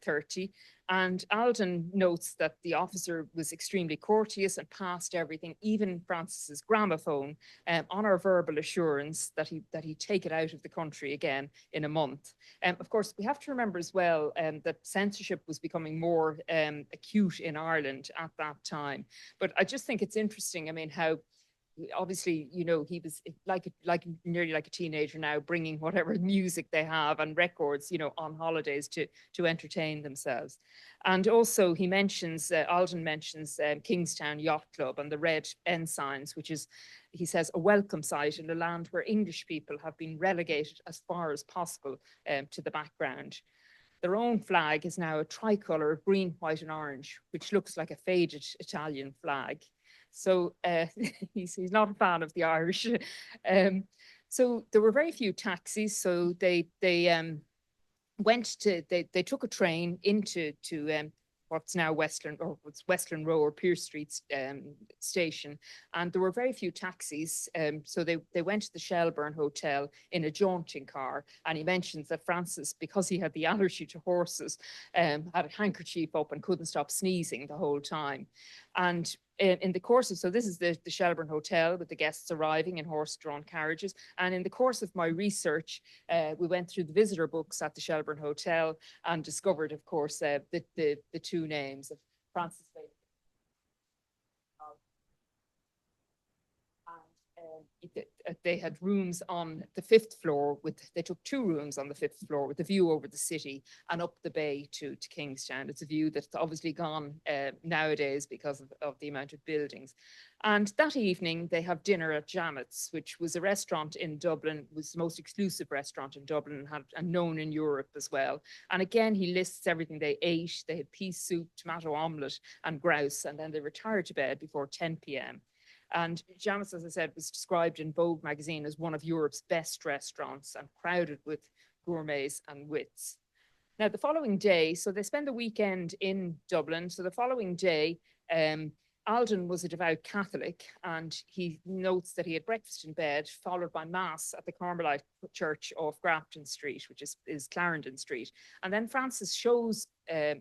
And Alden notes that the officer was extremely courteous and passed everything, even Francis's gramophone, on our verbal assurance that he'd take it out of the country again in a month. Of course, we have to remember as well that censorship was becoming more acute in Ireland at that time. But I just think it's interesting, how obviously, he was nearly like a teenager now, bringing whatever music they have and records, on holidays to entertain themselves. And also he mentions, Alden mentions Kingstown Yacht Club and the Red Ensigns, which is, he says, a welcome sight in a land where English people have been relegated as far as possible to the background. Their own flag is now a tricolour of green, white and orange, which looks like a faded Italian flag. So he's not a fan of the Irish. So there were very few taxis. So they took a train into what's now Westland Row or Pierce Street station, and there were very few taxis. So they went to the Shelburne Hotel in a jaunting car, and he mentions that Francis, because he had the allergy to horses, had a handkerchief up and couldn't stop sneezing the whole time. And in the course of, so this is the Shelburne Hotel with the guests arriving in horse-drawn carriages. And in the course of my research, we went through the visitor books at the Shelburne Hotel and discovered, of course, the two names of Francis Bacon. They had rooms on the 5th floor they took 2 rooms on the 5th floor with a view over the city and up the bay to Kingstown. It's a view that's obviously gone nowadays because of the amount of buildings. And that evening they have dinner at Jamet's, which was a restaurant in Dublin, was the most exclusive restaurant in Dublin and known in Europe as well. And again, he lists everything they ate. They had pea soup, tomato omelette and grouse, and then they retired to bed before 10 p.m. And Jamet's, as I said, was described in Vogue magazine as one of Europe's best restaurants and crowded with gourmets and wits. Now, the following day, so they spend the weekend in Dublin. So the following day, Alden was a devout Catholic, and he notes that he had breakfast in bed, followed by Mass at the Carmelite Church off Grafton Street, which is Clarendon Street. And then Francis shows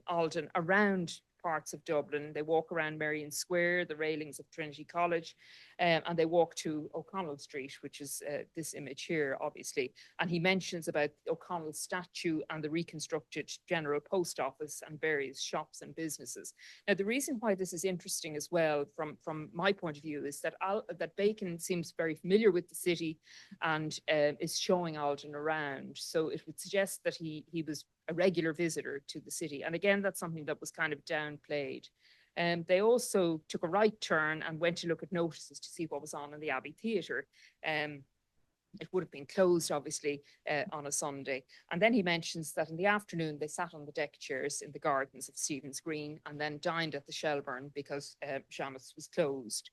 Alden around parts of Dublin. They walk around Merrion Square, the railings of Trinity College, and they walk to O'Connell Street, which is this image here, obviously. And he mentions about O'Connell's statue and the reconstructed General Post Office and various shops and businesses. Now, the reason why this is interesting as well, from my point of view, is that that Bacon seems very familiar with the city and is showing Alden around. So it would suggest that he was a regular visitor to the city. And again, that's something that was kind of downplayed. They also took a right turn and went to look at notices to see what was on in the Abbey Theatre. It would have been closed, obviously, on a Sunday. And then he mentions that in the afternoon, they sat on the deck chairs in the gardens of Stephen's Green and then dined at the Shelburne because Jamet's was closed.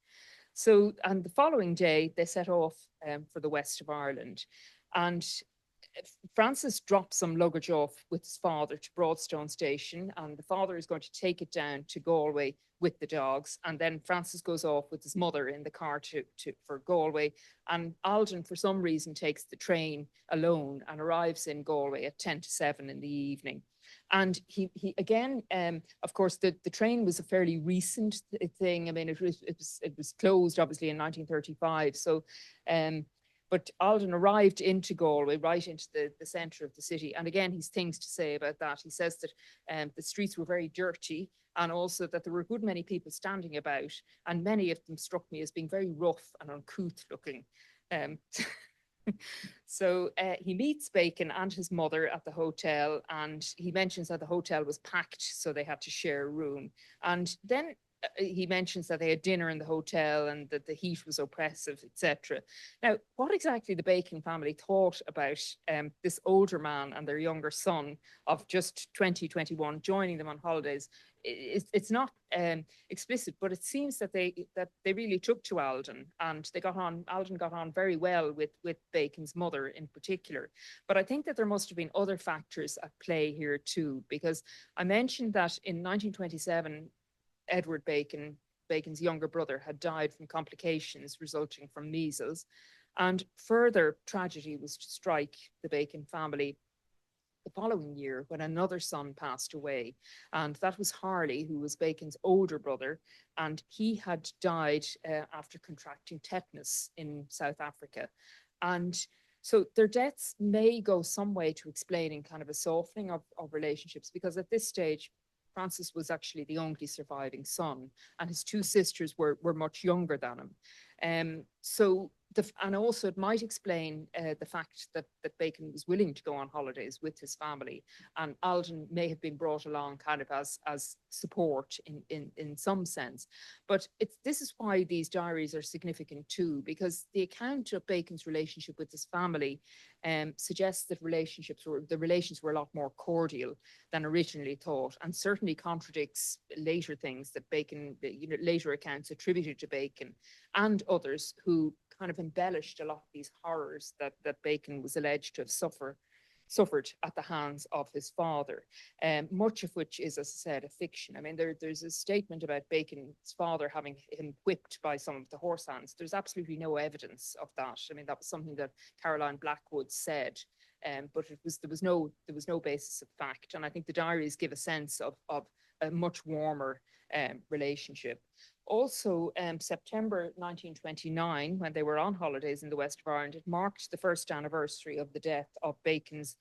So, and the following day, they set off for the west of Ireland. And Francis drops some luggage off with his father to Broadstone Station, and the father is going to take it down to Galway with the dogs. And then Francis goes off with his mother in the car for Galway. And Alden, for some reason, takes the train alone and arrives in Galway at 10 to 7 in the evening. And he again, of course, the train was a fairly recent thing. I mean, it was closed obviously in 1935. So, but Alden arrived into Galway, right into the centre of the city. And again, he's things to say about that. He says that the streets were very dirty, and also that there were a good many people standing about, and many of them struck me as being very rough and uncouth looking. So he meets Bacon and his mother at the hotel, and he mentions that the hotel was packed, so they had to share a room. And then he mentions that they had dinner in the hotel and that the heat was oppressive, etc. Now, what exactly the Bacon family thought about this older man and their younger son of just 21 joining them on holidays, it's not explicit, but it seems that they really took to Alden, and Alden got on very well with Bacon's mother in particular. But I think that there must have been other factors at play here too, because I mentioned that in 1927, Edward Bacon, Bacon's younger brother, had died from complications resulting from measles. And further tragedy was to strike the Bacon family the following year when another son passed away. And that was Harley, who was Bacon's older brother. And he had died after contracting tetanus in South Africa. And so their deaths may go some way to explaining kind of a softening of relationships, because at this stage, Francis was actually the only surviving son, and his two sisters were much younger than him. And also it might explain the fact that Bacon was willing to go on holidays with his family, and Alden may have been brought along kind of as support in some sense. But this is why these diaries are significant too, because the account of Bacon's relationship with his family suggests that the relations were a lot more cordial than originally thought, and certainly contradicts later things that Bacon, later accounts attributed to Bacon and others who kind of embellished a lot of these horrors that Bacon was alleged to have suffered at the hands of his father, much of which is, as I said, a fiction. I mean, there's a statement about Bacon's father having him whipped by some of the horse hands. There's absolutely no evidence of that. I mean, that was something that Caroline Blackwood said, but there was no basis of fact. And I think the diaries give a sense of a much warmer relationship. Also, September 1929, when they were on holidays in the west of Ireland, it marked the first anniversary of the death of Bacon's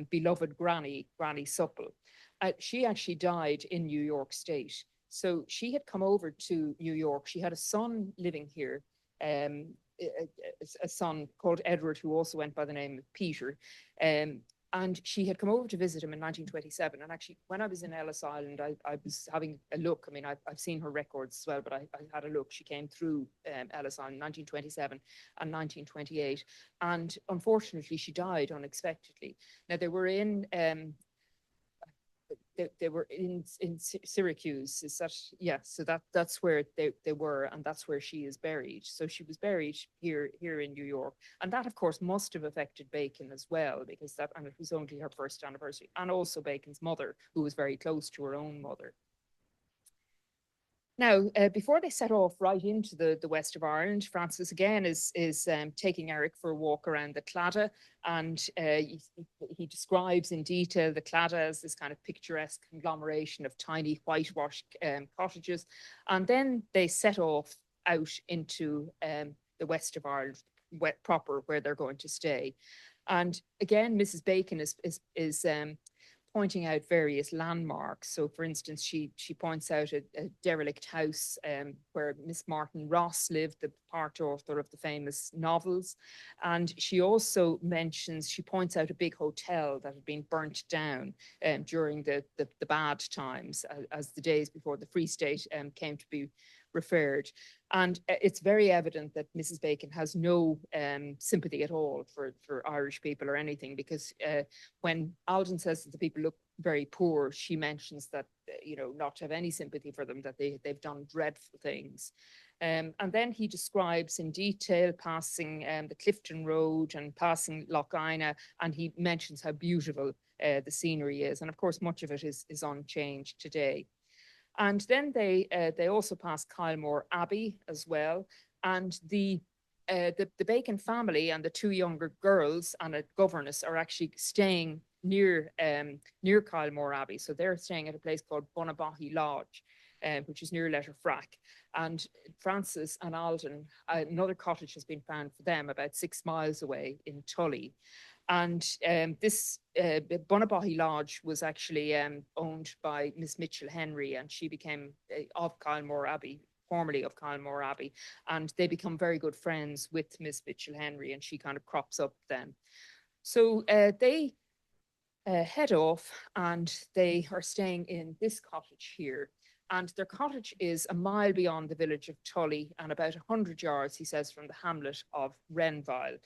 beloved Granny Supple. She actually died in New York State. So she had come over to New York. She had a son living here, a son called Edward, who also went by the name of Peter. And she had come over to visit him in 1927. And actually, when I was in Ellis Island, I was having a look. I mean, I've seen her records as well, but I had a look. She came through Ellis Island in 1927 and 1928. And unfortunately, she died unexpectedly. Now, they were in Syracuse. Is that, yeah, so that's where they were, and that's where she is buried. So she was buried here in New York, and that of course must have affected Bacon as well, because and it was only her first anniversary, and also Bacon's mother, who was very close to her own mother. Now, before they set off right into the west of Ireland, Francis again is taking Eric for a walk around the Claddagh, and he describes in detail the Claddagh as this kind of picturesque conglomeration of tiny whitewashed cottages. And then they set off out into the west of Ireland proper, where they're going to stay. And again, Mrs. Bacon is pointing out various landmarks. So for instance, she points out a derelict house where Miss Martin Ross lived, the part author of the famous novels. And she also she points out a big hotel that had been burnt down during the bad times, as the days before the Free State came to be referred. And it's very evident that Mrs. Bacon has no sympathy at all for Irish people or anything, because when Alden says that the people very poor. She mentions that, not to have any sympathy for them, that they've done dreadful things. And then he describes in detail passing the Clifton Road and passing Lough Ina, and he mentions how beautiful the scenery is. And of course, much of it is unchanged today. And then they also pass Kylemore Abbey as well. And the Bacon family and the two younger girls and a governess are actually staying near Kylemore Abbey. So they're staying at a place called Bunnabahi Lodge, which is near Letterfrack. And Francis and Alden, another cottage has been found for them about 6 miles away in Tully. And this Bunnabahi Lodge was actually owned by Miss Mitchell Henry, and she became of Kylemore Abbey, formerly of Kylemore Abbey, and they become very good friends with Miss Mitchell Henry, and she kind of crops up then. So they head off, and they are staying in this cottage here. And their cottage is a mile beyond the village of Tully and about 100 yards, he says, from the hamlet of Renville.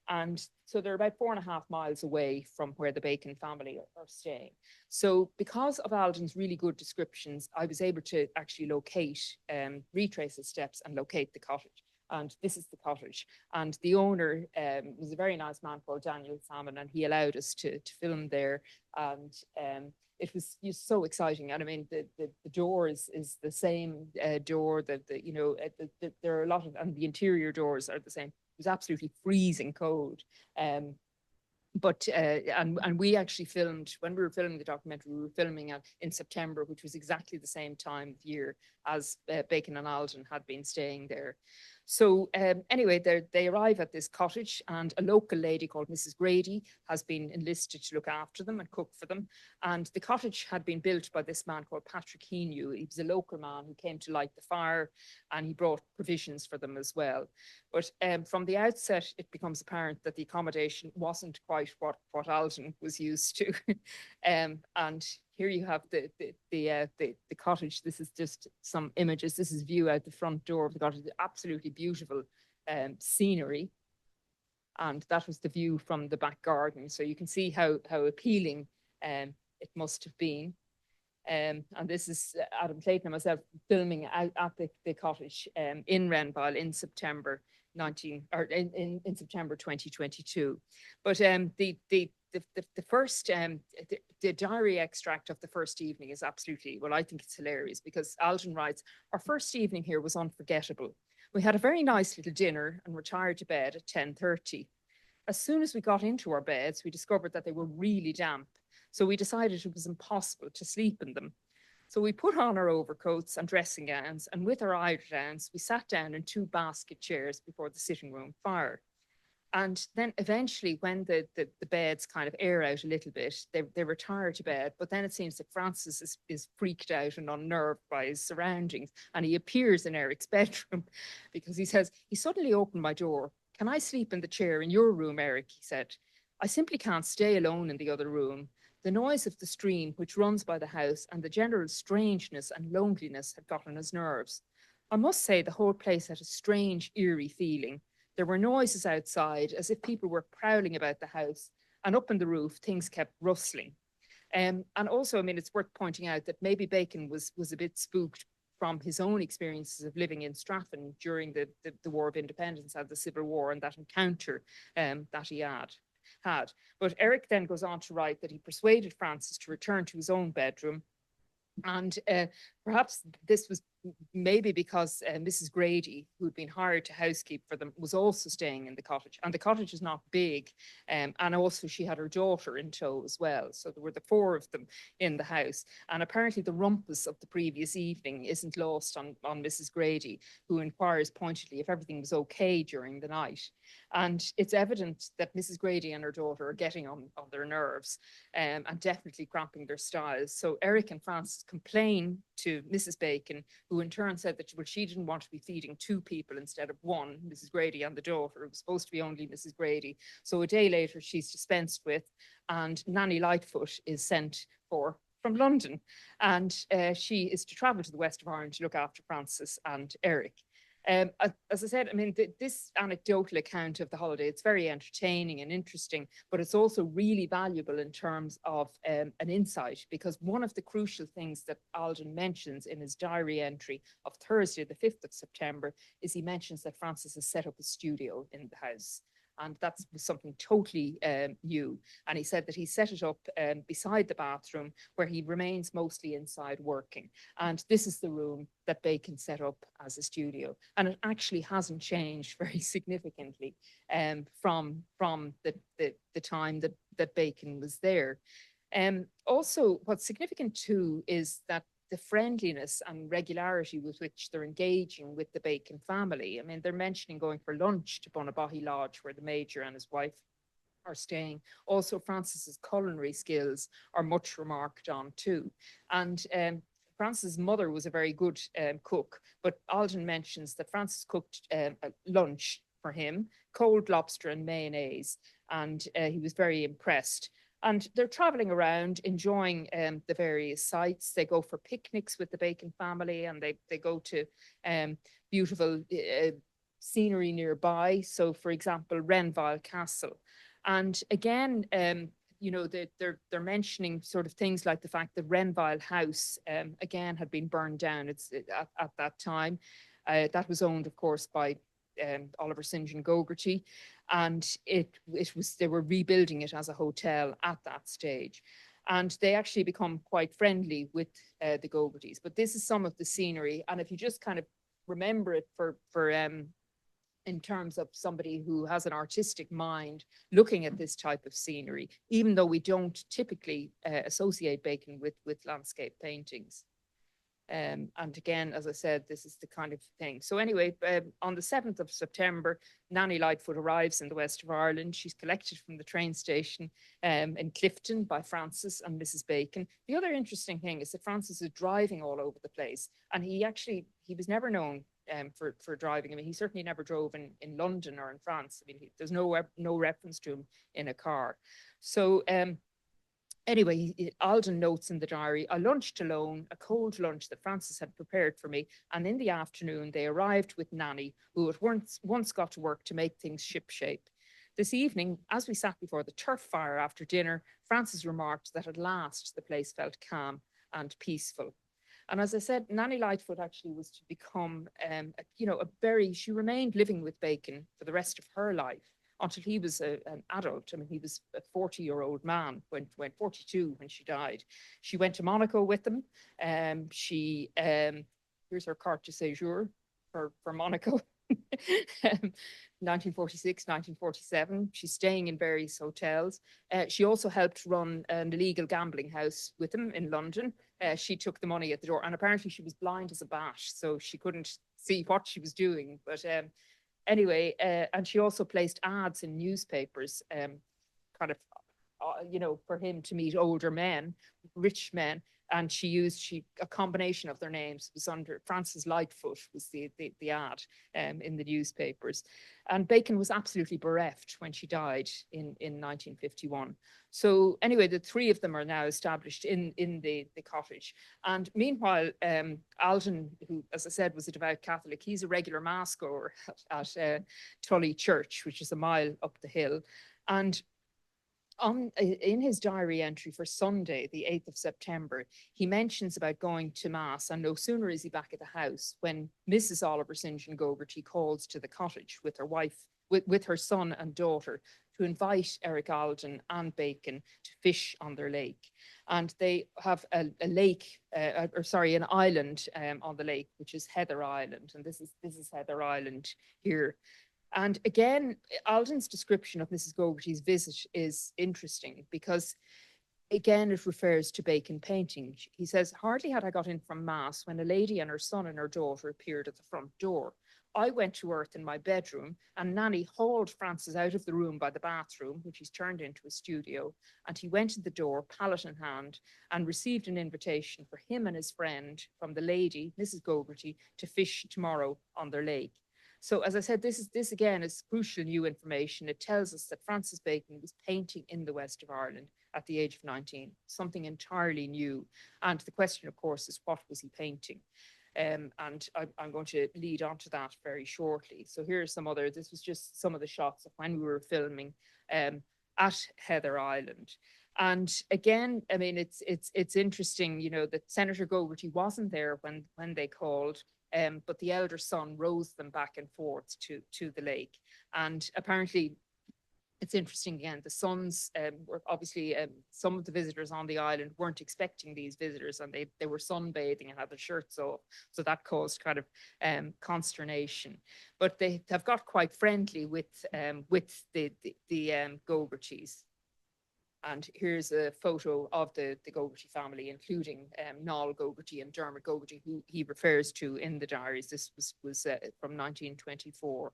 And so they're about 4.5 miles away from where the Bacon family are staying. So because of Alden's really good descriptions, I was able to actually retrace the steps and locate the cottage. And this is the cottage. And the owner was a very nice man called Daniel Salmon, and he allowed us to film there. And it was just so exciting. And I mean, the door is the same door that there are a lot of, and the interior doors are the same. It was absolutely freezing cold. And we actually filmed, when we were filming the documentary, we were filming in September, which was exactly the same time of year as Bacon and Alden had been staying there. So anyway, they arrive at this cottage, and a local lady called Mrs. Grady has been enlisted to look after them and cook for them. And the cottage had been built by this man called Patrick Heanue. He was a local man who came to light the fire, and he brought provisions for them as well. But from the outset, it becomes apparent that the accommodation wasn't quite what Alden was used to. And here you have the cottage. This is just some images. This is view out the front door of the cottage. Absolutely beautiful scenery. And that was the view from the back garden. So you can see how appealing it must have been. And this is Adam Clayton and myself filming out at the cottage in Renville in September in September 2022. But the first the diary extract of the first evening is absolutely, well, I think it's hilarious, because Alden writes, "Our first evening here was unforgettable. We had a very nice little dinner and retired to bed at 10:30. As soon as we got into our beds, we discovered that they were really damp. So we decided it was impossible to sleep in them. So we put on our overcoats and dressing gowns, and with our eider-downs, we sat down in 2 basket chairs before the sitting room fire. And then eventually, when the beds kind of air out a little bit, they retire to bed. But then it seems that Francis is freaked out and unnerved by his surroundings. And he appears in Eric's bedroom because he says, he suddenly opened my door. 'Can I sleep in the chair in your room, Eric?' he said. 'I simply can't stay alone in the other room. The noise of the stream which runs by the house and the general strangeness and loneliness had got on his nerves. I must say the whole place had a strange, eerie feeling. There were noises outside, as if people were prowling about the house, and up on the roof, things kept rustling.' And also, I mean, it's worth pointing out that maybe Bacon was a bit spooked from his own experiences of living in Strafford during the War of Independence and the Civil War, and that encounter that he had. But Eric then goes on to write that he persuaded Francis to return to his own bedroom. And perhaps this was maybe because Mrs. Grady, who'd been hired to housekeep for them, was also staying in the cottage. And the cottage is not big. And also she had her daughter in tow as well. So there were the 4 of them in the house. And apparently the rumpus of the previous evening isn't lost on Mrs. Grady, who inquires pointedly if everything was okay during the night. And it's evident that Mrs. Grady and her daughter are getting on their nerves and definitely cramping their styles. So Eric and Francis complain to Mrs. Bacon, who in turn said that she didn't want to be feeding 2 people instead of 1, Mrs. Grady and the daughter. It was supposed to be only Mrs. Grady. So a day later, she's dispensed with, and Nanny Lightfoot is sent for from London. And she is to travel to the west of Ireland to look after Francis and Eric. As I said, I mean, this anecdotal account of the holiday, it's very entertaining and interesting, but it's also really valuable in terms of an insight, because one of the crucial things that Alden mentions in his diary entry of Thursday, the 5th of September, is he mentions that Francis has set up a studio in the house. And that's something totally new. And he said that he set it up beside the bathroom, where he remains mostly inside working. And this is the room that Bacon set up as a studio. And it actually hasn't changed very significantly from the time that Bacon was there. Also, what's significant too is that the friendliness and regularity with which they're engaging with the Bacon family. I mean, they're mentioning going for lunch to Bunnabahi Lodge, where the Major and his wife are staying. Also, Francis's culinary skills are much remarked on too. And Francis's mother was a very good cook, but Alden mentions that Francis cooked a lunch for him, cold lobster and mayonnaise, and he was very impressed. And they're traveling around, enjoying the various sites. They go for picnics with the Bacon family, and they go to beautiful scenery nearby. So, for example, Renville Castle. And again, you know, they're mentioning sort of things like the fact that Renville House, again, had been burned down. It's at that time. That was owned, of course, by Oliver St. John Gogarty, and they were rebuilding it as a hotel at that stage, and they actually become quite friendly with the Gogartys. But this is some of the scenery, and if you just kind of remember it for in terms of somebody who has an artistic mind looking at this type of scenery, even though we don't typically associate Bacon with landscape paintings. And again, as I said, this is the kind of thing. So anyway, on the 7th of September, Nanny Lightfoot arrives in the west of Ireland. She's collected from the train station in Clifton by Francis and Mrs. Bacon. The other interesting thing is that Francis is driving all over the place. And he was never known for driving. I mean, he certainly never drove in London or in France. I mean, there's no reference to him in a car. So anyway, Alden notes in the diary, I lunched alone, a cold lunch that Francis had prepared for me, and in the afternoon they arrived with Nanny, who at once got to work to make things shipshape. This evening, as we sat before the turf fire after dinner, Francis remarked that at last the place felt calm and peaceful. And as I said, Nanny Lightfoot actually was to become, she remained living with Bacon for the rest of her life, until he was an adult. I mean, he was a 40-year-old man when 42 when she died. She went to Monaco with them. Here's her carte de séjour for Monaco. 1946, 1947. She's staying in various hotels. She also helped run an illegal gambling house with him in London. She took the money at the door, and apparently she was blind as a bat, so she couldn't see what she was doing. But anyway, and she also placed ads in newspapers, for him to meet older men, rich men. And she used a combination of their names. It was under Francis Lightfoot was the ad in the newspapers. And Bacon was absolutely bereft when she died in 1951. So anyway, the three of them are now established in the cottage. And meanwhile, Alden, who, as I said, was a devout Catholic, he's a regular mass goer at Tully Church, which is a mile up the hill. And in his diary entry for Sunday, the 8th of September, he mentions about going to mass, and no sooner is he back at the house when Mrs. Oliver St. John Gogarty calls to the cottage with her wife, with her son and daughter, to invite Eric Alden and Bacon to fish on their lake. And they have an island on the lake, which is Heather Island. And this is Heather Island here. And again, Alden's description of Mrs. Gogarty's visit is interesting because, again, it refers to Bacon painting. He says, hardly had I got in from mass when a lady and her son and her daughter appeared at the front door. I went to earth in my bedroom, and Nanny hauled Francis out of the room by the bathroom, which he's turned into a studio, and he went to the door, palette in hand, and received an invitation for him and his friend from the lady, Mrs. Gogarty, to fish tomorrow on their lake. So as I said, this again is crucial new information. It tells us that Francis Bacon was painting in the west of Ireland at the age of 19, something entirely new. And the question, of course, is what was he painting? And I'm going to lead on to that very shortly. So here's this was just some of the shots of when we were filming at Heather Island. And again, I mean, it's interesting, you know, that Senator Gogarty wasn't there when they called, but the elder son rows them back and forth to the lake. And apparently, it's interesting again, the sons were obviously, some of the visitors on the island weren't expecting these visitors, and they were sunbathing and had their shirts off. So that caused kind of consternation. But they have got quite friendly with the Gogartys. And here's a photo of the Gogarty family, including Noel Gogarty and Dermot Gogarty, who he refers to in the diaries. This was from 1924.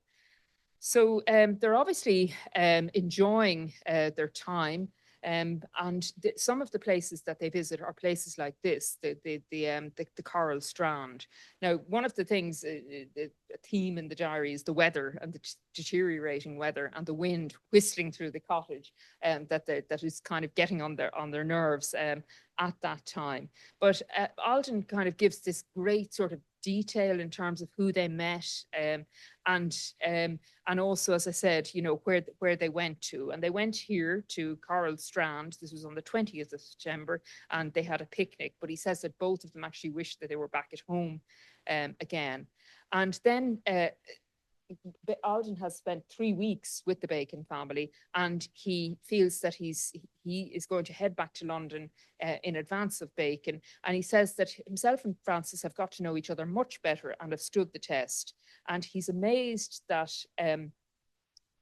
So they're obviously enjoying their time. And some of the places that they visit are places like this, the Coral Strand. Now, one of the things, the theme in the diary is the weather and the deteriorating weather and the wind whistling through the cottage, that is kind of getting on their nerves at that time. But Alden kind of gives this great sort of detail in terms of who they met, and also, as I said, you know, where they went to. And they went here to Coral Strand. This was on the 20th of September, and they had a picnic. But he says that both of them actually wished that they were back at home again. And then Alden has spent 3 weeks with the Bacon family, and he feels that he is going to head back to London in advance of Bacon. And he says that himself and Frances have got to know each other much better and have stood the test. And he's amazed that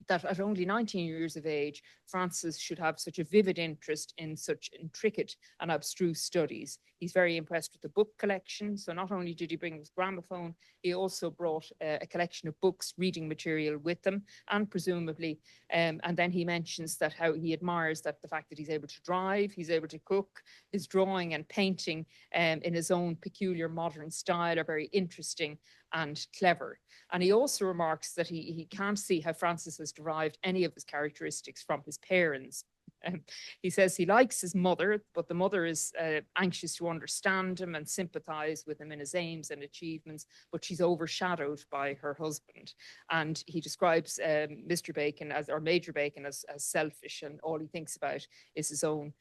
that at only 19 years of age, Frances should have such a vivid interest in such intricate and abstruse studies. He's very impressed with the book collection. So not only did he bring his gramophone, he also brought a collection of books, reading material with them, and presumably, and then he mentions that how he admires that the fact that he's able to drive, he's able to cook, his drawing and painting in his own peculiar modern style are very interesting and clever. And he also remarks that he can't see how Francis has derived any of his characteristics from his parents. He says he likes his mother, but the mother is anxious to understand him and sympathize with him in his aims and achievements, but she's overshadowed by her husband. And he describes Mr. Bacon or Major Bacon as selfish, and all he thinks about is his own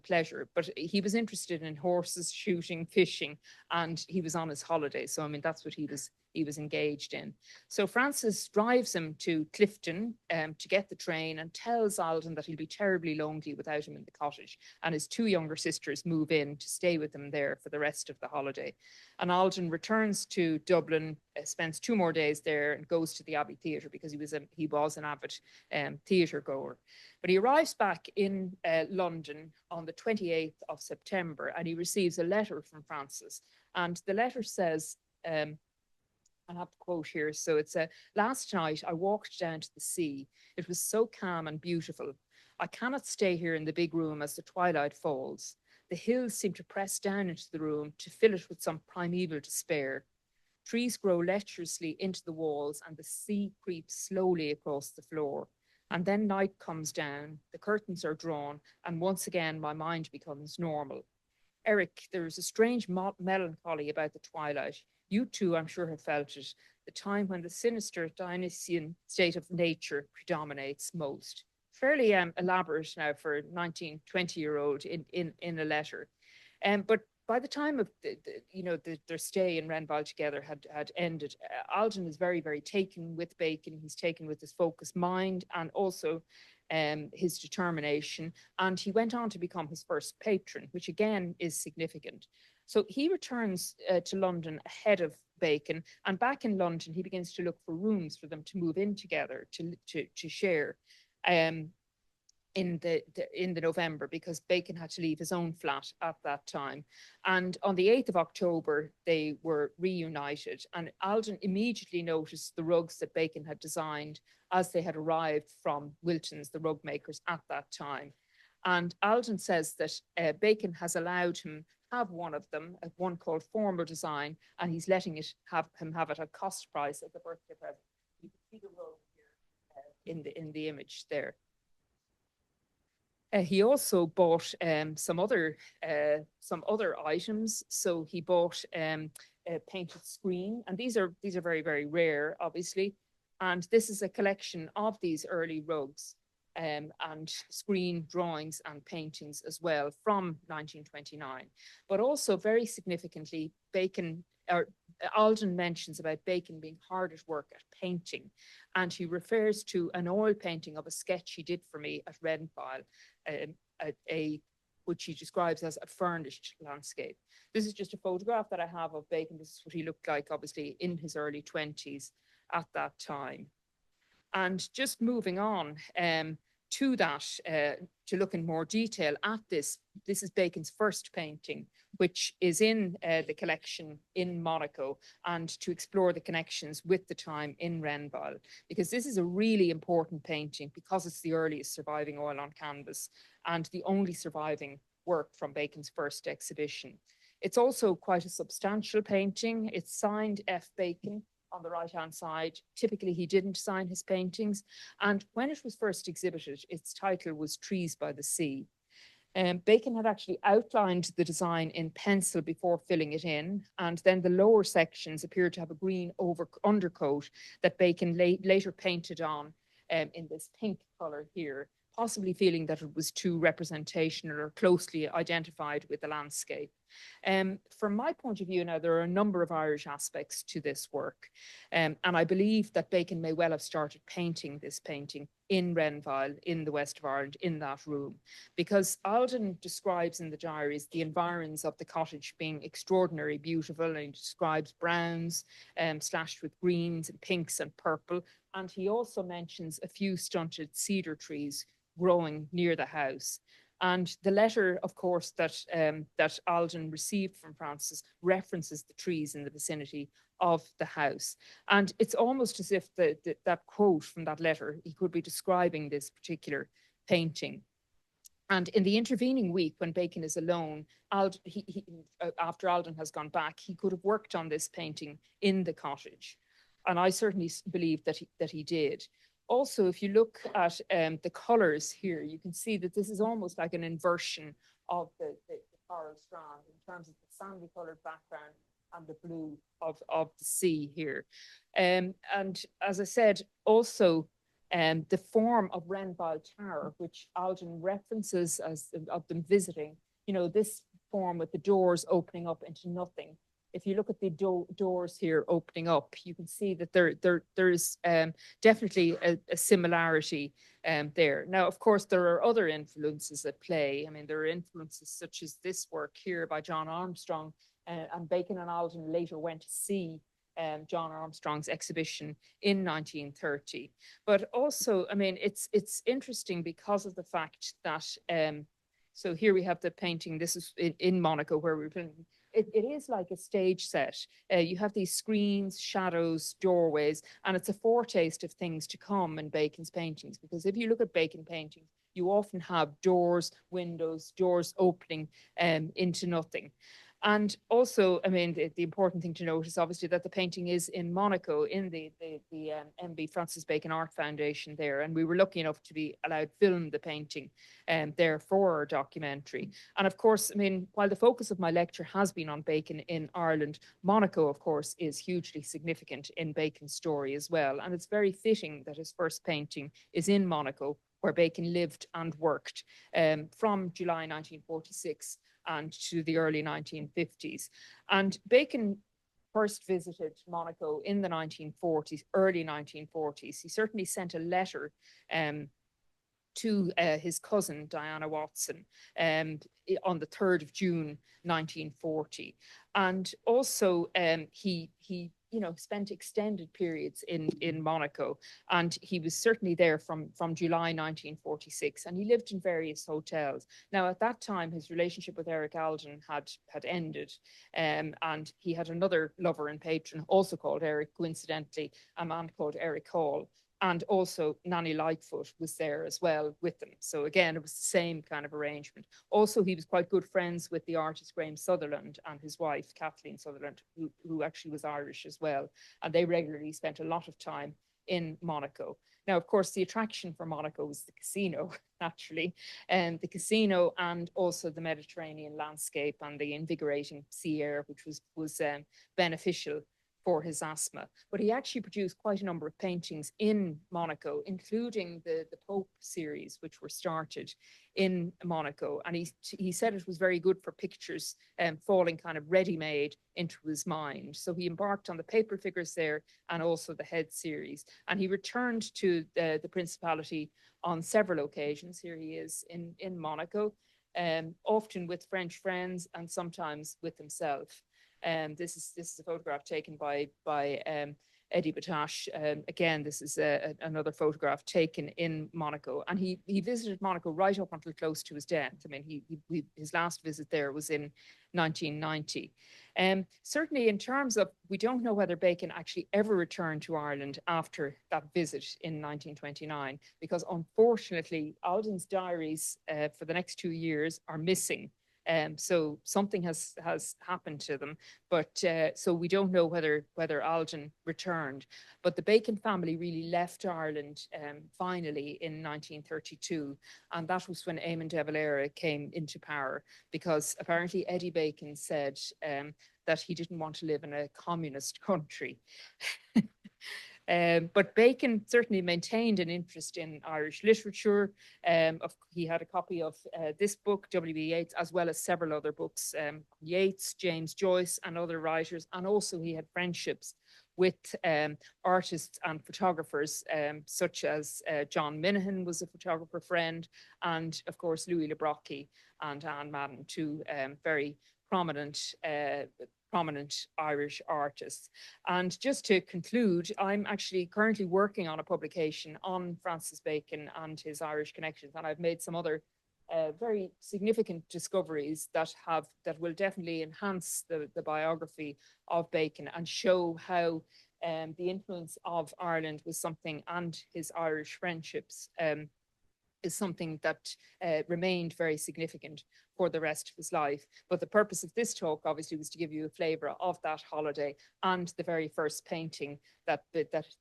pleasure. But he was interested in horses, shooting, fishing, and he was on his holiday. So, I mean, that's what he was engaged in. So Francis drives him to Clifton to get the train, and tells Alden that he'll be terribly lonely without him in the cottage. And his 2 younger sisters move in to stay with him there for the rest of the holiday. And Alden returns to Dublin, spends 2 more days there, and goes to the Abbey Theatre because he was an avid theatre goer. But he arrives back in London on the 28th of September, and he receives a letter from Francis. And the letter says, I have the quote here. So it's last night I walked down to the sea. It was so calm and beautiful. I cannot stay here in the big room as the twilight falls. The hills seem to press down into the room to fill it with some primeval despair. Trees grow lecherously into the walls, and the sea creeps slowly across the floor. And then night comes down, the curtains are drawn, and once again my mind becomes normal. Eric, there is a strange melancholy about the twilight. You too, I'm sure, have felt it, the time when the sinister Dionysian state of nature predominates most. Fairly elaborate now for a 19, 20-year-old in a letter. But by the time of their stay in Renville together had ended, Alden is very, very taken with Bacon. He's taken with his focused mind and also his determination. And he went on to become his first patron, which again is significant. So he returns to London ahead of Bacon, and back in London, he begins to look for rooms for them to move in together to share. In the November, because Bacon had to leave his own flat at that time. And on the 8th of October, they were reunited, and Alden immediately noticed the rugs that Bacon had designed as they had arrived from Wilton's, the rug makers, at that time. And Alden says that Bacon has allowed him have one of them, one called Formal Design, and he's letting him have it at cost price as a birthday present. You can see the rug here in the image there. He also bought some other items. So he bought painted screen. And these are very, very rare, obviously. And this is a collection of these early rugs and screen drawings and paintings as well from 1929. But also very significantly, Alden mentions about Bacon being hard at work at painting. And he refers to an oil painting of a sketch he did for me at Renfile, which he describes as a furnished landscape. This is just a photograph that I have of Bacon. This is what he looked like, obviously, in his early 20s at that time. And just moving on to that, to look in more detail at this. This is Bacon's first painting, which is in the collection in Monaco, and to explore the connections with the time in Renfile, because this is a really important painting because it's the earliest surviving oil on canvas and the only surviving work from Bacon's first exhibition. It's also quite a substantial painting. It's signed F. Bacon on the right-hand side. Typically, he didn't sign his paintings. And when it was first exhibited, its title was Trees by the Sea. Bacon had actually outlined the design in pencil before filling it in, and then the lower sections appeared to have a green undercoat that Bacon later painted on in this pink color here, possibly feeling that it was too representational or closely identified with the landscape. From my point of view now, there are a number of Irish aspects to this work. And I believe that Bacon may well have started painting this painting in Renfile, in the west of Ireland, in that room, because Alden describes in the diaries the environs of the cottage being extraordinarily beautiful, and he describes browns slashed with greens and pinks and purple. And he also mentions a few stunted cedar trees growing near the house. And the letter, of course, that Alden received from Francis references the trees in the vicinity of the house. And it's almost as if that quote from that letter, he could be describing this particular painting. And in the intervening week, when Bacon is alone, after Alden has gone back, he could have worked on this painting in the cottage. And I certainly believe that he did. Also, if you look at the colors here, you can see that this is almost like an inversion of the coral strand in terms of the sandy colored background and the blue of the sea here. And as I said, also the form of Renfile Tower, which Alden references as of them visiting, you know, this form with the doors opening up into nothing. If you look at the doors here opening up, you can see that there is definitely a similarity there. Now, of course, there are other influences at play. I mean, there are influences such as this work here by John Armstrong, and Bacon and Alden later went to see John Armstrong's exhibition in 1930. But also, I mean, it's interesting because of the fact that, so here we have the painting. This is in Monaco where we're filming. It is like a stage set. You have these screens, shadows, doorways, and it's a foretaste of things to come in Bacon's paintings. Because if you look at Bacon paintings, you often have doors, windows, doors opening into nothing. And also, I mean, the important thing to note is obviously that the painting is in Monaco in the MB Francis Bacon Art Foundation there. And we were lucky enough to be allowed to film the painting there for our documentary. And of course, I mean, while the focus of my lecture has been on Bacon in Ireland, Monaco, of course, is hugely significant in Bacon's story as well. And it's very fitting that his first painting is in Monaco, where Bacon lived and worked from July 1946 and to the early 1950s. And Bacon first visited Monaco in the 1940s, early 1940s. He certainly sent a letter to his cousin, Diana Watson, on the 3rd of June, 1940. And also he spent extended periods in Monaco, and he was certainly there from July 1946, and he lived in various hotels. Now, at that time, his relationship with Eric Alden had ended, and he had another lover and patron, also called Eric, coincidentally, a man called Eric Hall. And also Nanny Lightfoot was there as well with them. So again, it was the same kind of arrangement. Also, he was quite good friends with the artist Graham Sutherland and his wife, Kathleen Sutherland, who actually was Irish as well. And they regularly spent a lot of time in Monaco. Now, of course, the attraction for Monaco was the casino, naturally, and the casino and also the Mediterranean landscape and the invigorating sea air, which was beneficial for his asthma. But he actually produced quite a number of paintings in Monaco, including the Pope series, which were started in Monaco. And he said it was very good for pictures falling kind of ready-made into his mind. So he embarked on the paper figures there and also the head series. And he returned to the Principality on several occasions. Here he is in Monaco, often with French friends and sometimes with himself. This is a photograph taken by Eddie Batache. Again, this is another photograph taken in Monaco, and he visited Monaco right up until close to his death. I mean, his last visit there was in 1990. Certainly, in terms of, we don't know whether Bacon actually ever returned to Ireland after that visit in 1929, because unfortunately, Alden's diaries for the next 2 years are missing. So something has happened to them, but so we don't know whether Alden returned. But the Bacon family really left Ireland finally in 1932, and that was when Eamon de Valera came into power, because apparently Eddie Bacon said that he didn't want to live in a communist country. But Bacon certainly maintained an interest in Irish literature. He had a copy of this book, W.B. Yeats, as well as several other books, Yeats, James Joyce, and other writers. And also he had friendships with artists and photographers, such as John Minahan was a photographer friend, and of course Louis Le Brocq and Anne Madden, two very prominent Irish artists. And just to conclude, I'm actually currently working on a publication on Francis Bacon and his Irish connections, and I've made some other very significant discoveries that will definitely enhance the biography of Bacon and show how the influence of Ireland was something, and his Irish friendships is something that remained very significant for the rest of his life. But the purpose of this talk obviously was to give you a flavour of that holiday and the very first painting that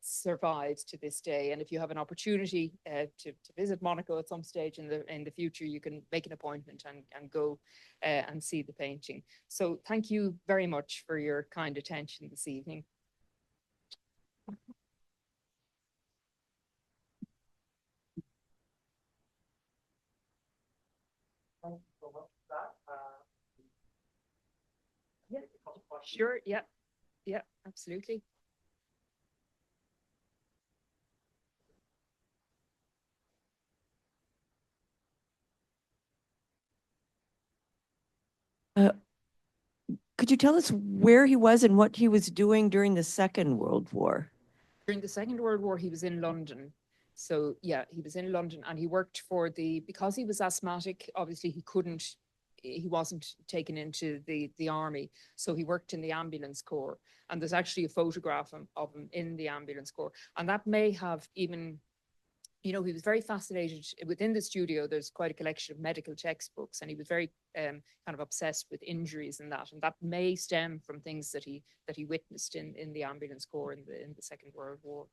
survives to this day. And if you have an opportunity to visit Monaco at some stage in the future, you can make an appointment and go and see the painting. So thank you very much for your kind attention this evening. Yeah, sure. Yeah, yeah, absolutely. Could you tell us where he was and what he was doing during the Second World War? During the Second World War, he was in London. So yeah, he was in London, and he worked for because he was asthmatic, obviously he wasn't taken into the army. So he worked in the ambulance corps, and there's actually a photograph of him in the ambulance corps. And that may have even, he was very fascinated. Within the studio, there's quite a collection of medical textbooks, and he was very kind of obsessed with injuries and that may stem from things that he witnessed in the ambulance corps in the Second World War.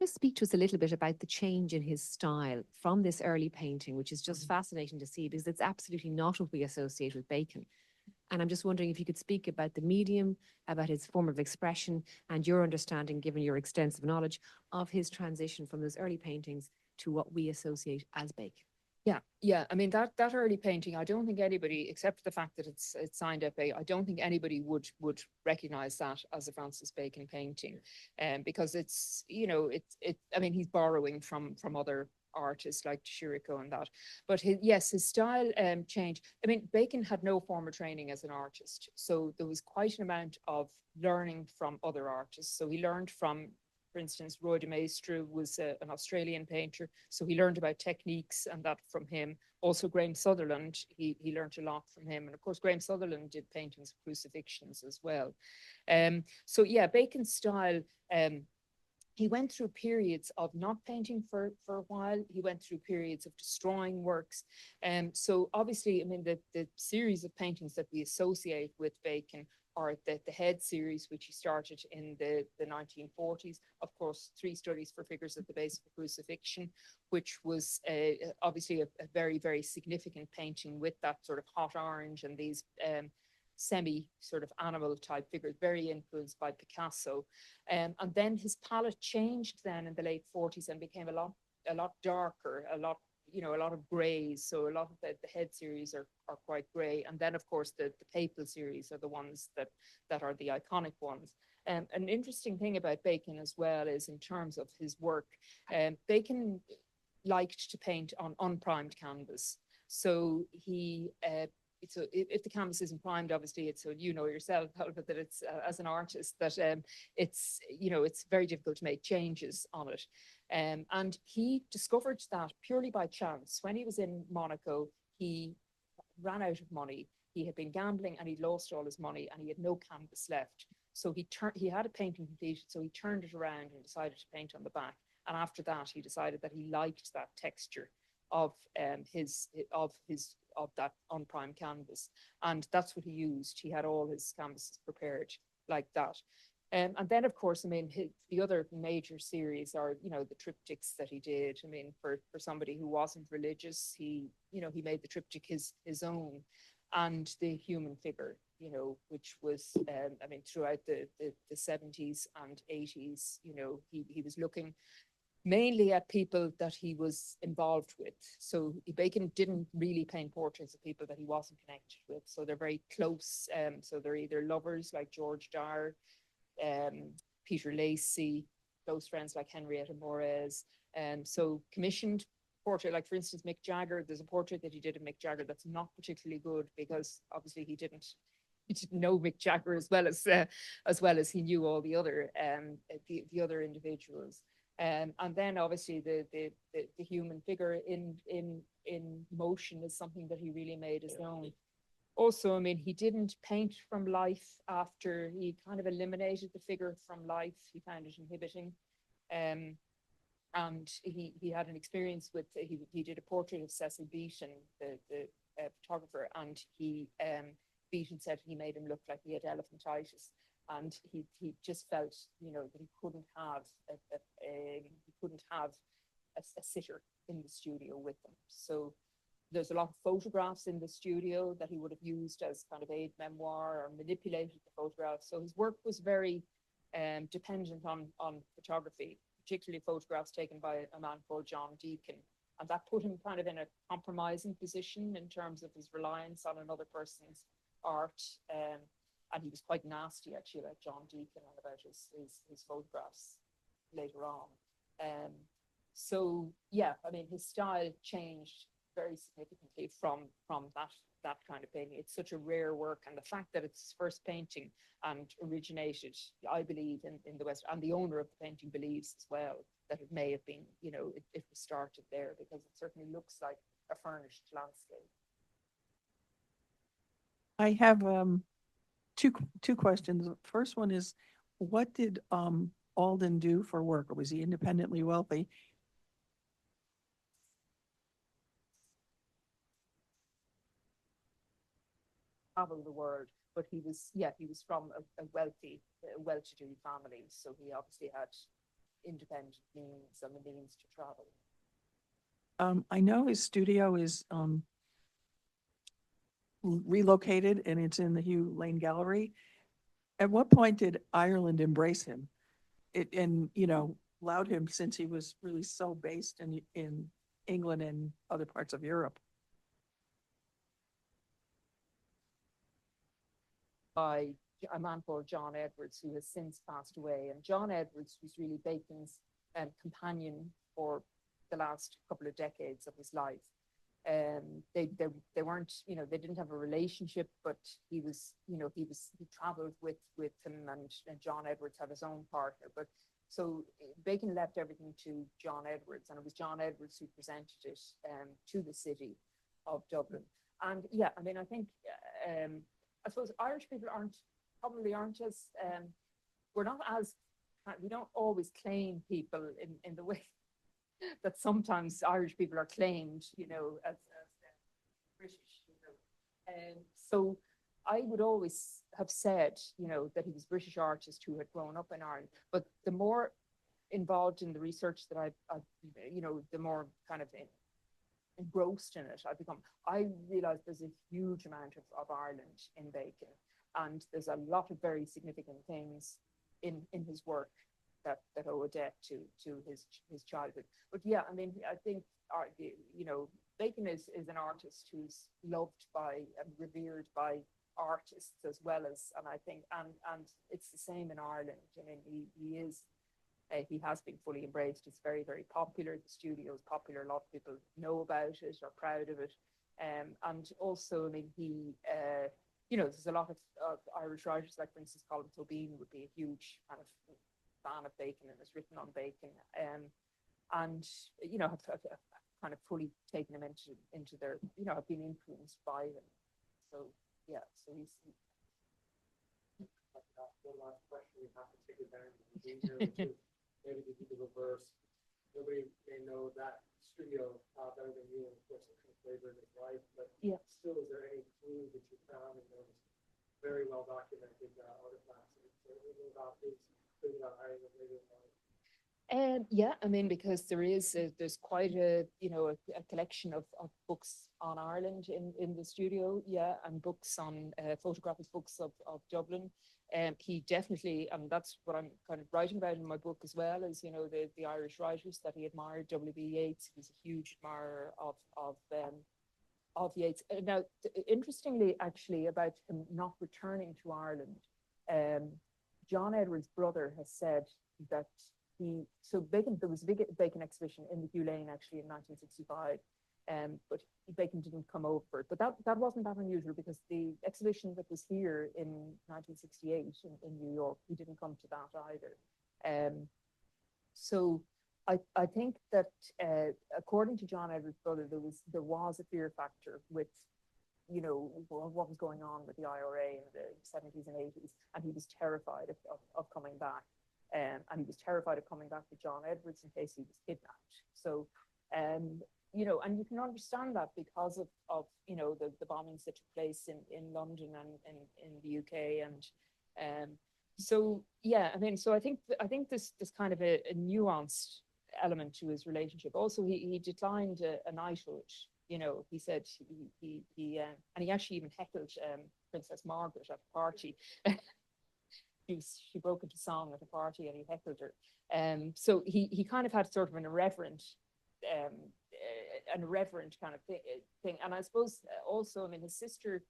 Just speak to us a little bit about the change in his style from this early painting, which is just fascinating to see because it's absolutely not what we associate with Bacon. And I'm just wondering if you could speak about the medium, about his form of expression, and your understanding, given your extensive knowledge, of his transition from those early paintings to what we associate as Bacon. Yeah. I mean, that early painting, I don't think anybody, except for the fact that it's signed FA, I don't think anybody would recognize that as a Francis Bacon painting, because it's, I mean, he's borrowing from other artists like Chirico and that. But his style changed. I mean, Bacon had no formal training as an artist, so there was quite an amount of learning from other artists. So he learned from, for instance, Roy de Maistre was an Australian painter, so he learned about techniques and that from him. Also, Graham Sutherland, he learned a lot from him. And of course, Graham Sutherland did paintings of crucifixions as well. So yeah, Bacon's style he went through periods of not painting for a while. He went through periods of destroying works. So obviously, I mean, the series of paintings that we associate with Bacon are the Head series, which he started in the 1940s. Of course, 3 Studies for Figures at the Base of Crucifixion, which was obviously a very, very significant painting with that sort of hot orange and these semi sort of animal type figures, very influenced by Picasso. And then his palette changed then in the late 40s and became a lot darker, a lot of grays. So a lot of the Head series are quite gray. And then of course the Papal series are the ones that are the iconic ones. An interesting thing about Bacon as well is in terms of his work, Bacon liked to paint on unprimed canvas. So so if the canvas isn't primed, obviously it's, so you know yourself, Albert, that it's as an artist that it's very difficult to make changes on it. And he discovered that purely by chance. When he was in Monaco, he ran out of money. He had been gambling and he'd lost all his money and he had no canvas left. So he had a painting completed, so he turned it around and decided to paint on the back. And after that, he decided that he liked that texture of that unprimed canvas, and that's what he used. He had all his canvases prepared like that. And then, of course, I mean, the other major series are, the triptychs that he did. I mean, for somebody who wasn't religious, he made the triptych his own, and the human figure, which was, I mean, throughout the 70s and 80s, he was looking mainly at people that he was involved with. So Bacon didn't really paint portraits of people that he wasn't connected with. So they're very close. So they're either lovers like George Dyer, Peter Lacey, close friends like Henrietta Moraes. So commissioned portrait, like for instance, Mick Jagger. There's a portrait that he did of Mick Jagger that's not particularly good because obviously he didn't know Mick Jagger as well as he knew all the other other individuals. And then obviously the human figure in motion is something that he really made his own. Also, I mean, he didn't paint from life after he kind of eliminated the figure from life. He found it inhibiting. And he had an experience with, he did a portrait of Cecil Beaton, the photographer, and Beaton said he made him look like he had elephantitis. And he just felt, that he couldn't have a sitter in the studio with him. So there's a lot of photographs in the studio that he would have used as kind of aid memoir or manipulated the photographs. So his work was very dependent on photography, particularly photographs taken by a man called John Deacon. And that put him kind of in a compromising position in terms of his reliance on another person's art. And he was quite nasty actually about John Deacon and about his photographs later on. So yeah, I mean, his style changed very significantly from that kind of painting. It's such a rare work, and the fact that it's his first painting and originated, I believe, in the West, and the owner of the painting believes as well that it may have been, it was started there, because it certainly looks like a furnished landscape. I have two questions. First one is, what did Alden do for work? Or was he independently wealthy? Travel the world, but he was from a well-to-do family, so he obviously had independent means and the means to travel. I know his studio is relocated and it's in the Hugh Lane Gallery. At what point did Ireland embrace him? Allowed him, since he was really so based in England and other parts of Europe? By a man called John Edwards, who has since passed away. And John Edwards was really Bacon's companion for the last couple of decades of his life. They weren't, they didn't have a relationship, but he traveled with him, and John Edwards had his own partner. But so Bacon left everything to John Edwards, and it was John Edwards who presented it to the city of Dublin. And yeah, I mean, I think, I suppose Irish people aren't as, we're not as we don't always claim people in the way that sometimes Irish people are claimed, you know, as British, you know. And so I would always have said, you know, that he was a British artist who had grown up in Ireland. But the more involved in the research that I've you know, the more kind of engrossed in it I've become. I realized there's a huge amount of Ireland in Bacon, and there's a lot of very significant things in his work that owe a debt to his childhood. But yeah, I mean, I think you know, Bacon is an artist who's loved by and revered by artists as well as, and I think, and it's the same in Ireland. I mean, he is. He has been fully embraced. It's very, very popular. The studio is popular. A lot of people know about it, are proud of it. And also, I mean, he, you know, there's a lot of Irish writers, like for instance, Colin Tobin would be a huge kind of fan of Bacon and has written on Bacon. And, you know, have kind of fully taken him into their, you know, have been influenced by him. So, yeah, so he's. One last question, we have to take advantage of the game here, which is maybe to do the reverse. Nobody may know that studio better than you, and of course, the flavor of his life, but Yeah. still, is there any clue that you found in those very well documented artifacts? About his, about Ireland later in life? Yeah, I mean, because there's quite a, you know, a collection of books on Ireland in the studio, yeah, and books on photographic books of Dublin. He definitely, and that's what I'm kind of writing about in my book as well, is, you know, the Irish writers that he admired. W.B. Yeats, he was a huge admirer of Yeats. Now, interestingly, actually, about him not returning to Ireland, John Edward's brother has said that there was a big Bacon exhibition in the Hugh Lane actually in 1965, but Bacon didn't come over. But that wasn't that unusual, because the exhibition that was here in 1968 in New York, he didn't come to that either. So I think that according to John Edward's brother, there was a fear factor with, you know, what was going on with the IRA in the 70s and 80s, and he was terrified of coming back. And he was terrified of coming back to John Edwards in case he was kidnapped. So, you know, and you can understand that because of you know, the bombings that took place in London and in the UK, and so yeah, I mean, so I think this kind of a nuanced element to his relationship. Also, he declined a knighthood. You know, he said he and he actually even heckled Princess Margaret at a party. She broke into song at a party and he heckled her. So he kind of had sort of an irreverent kind of thing. And I suppose also, I mean, his sister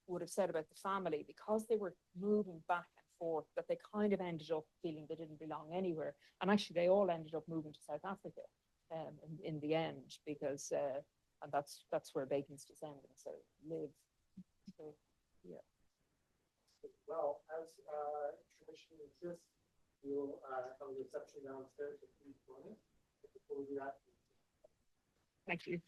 would have said about the family, because they were moving back and forth, that they kind of ended up feeling they didn't belong anywhere. And actually, they all ended up moving to South Africa in the end, because and that's where Bacon's descendants live. So, yeah. Well, as tradition exists, we'll have a reception downstairs, so please join us. Before we do that, Thank you.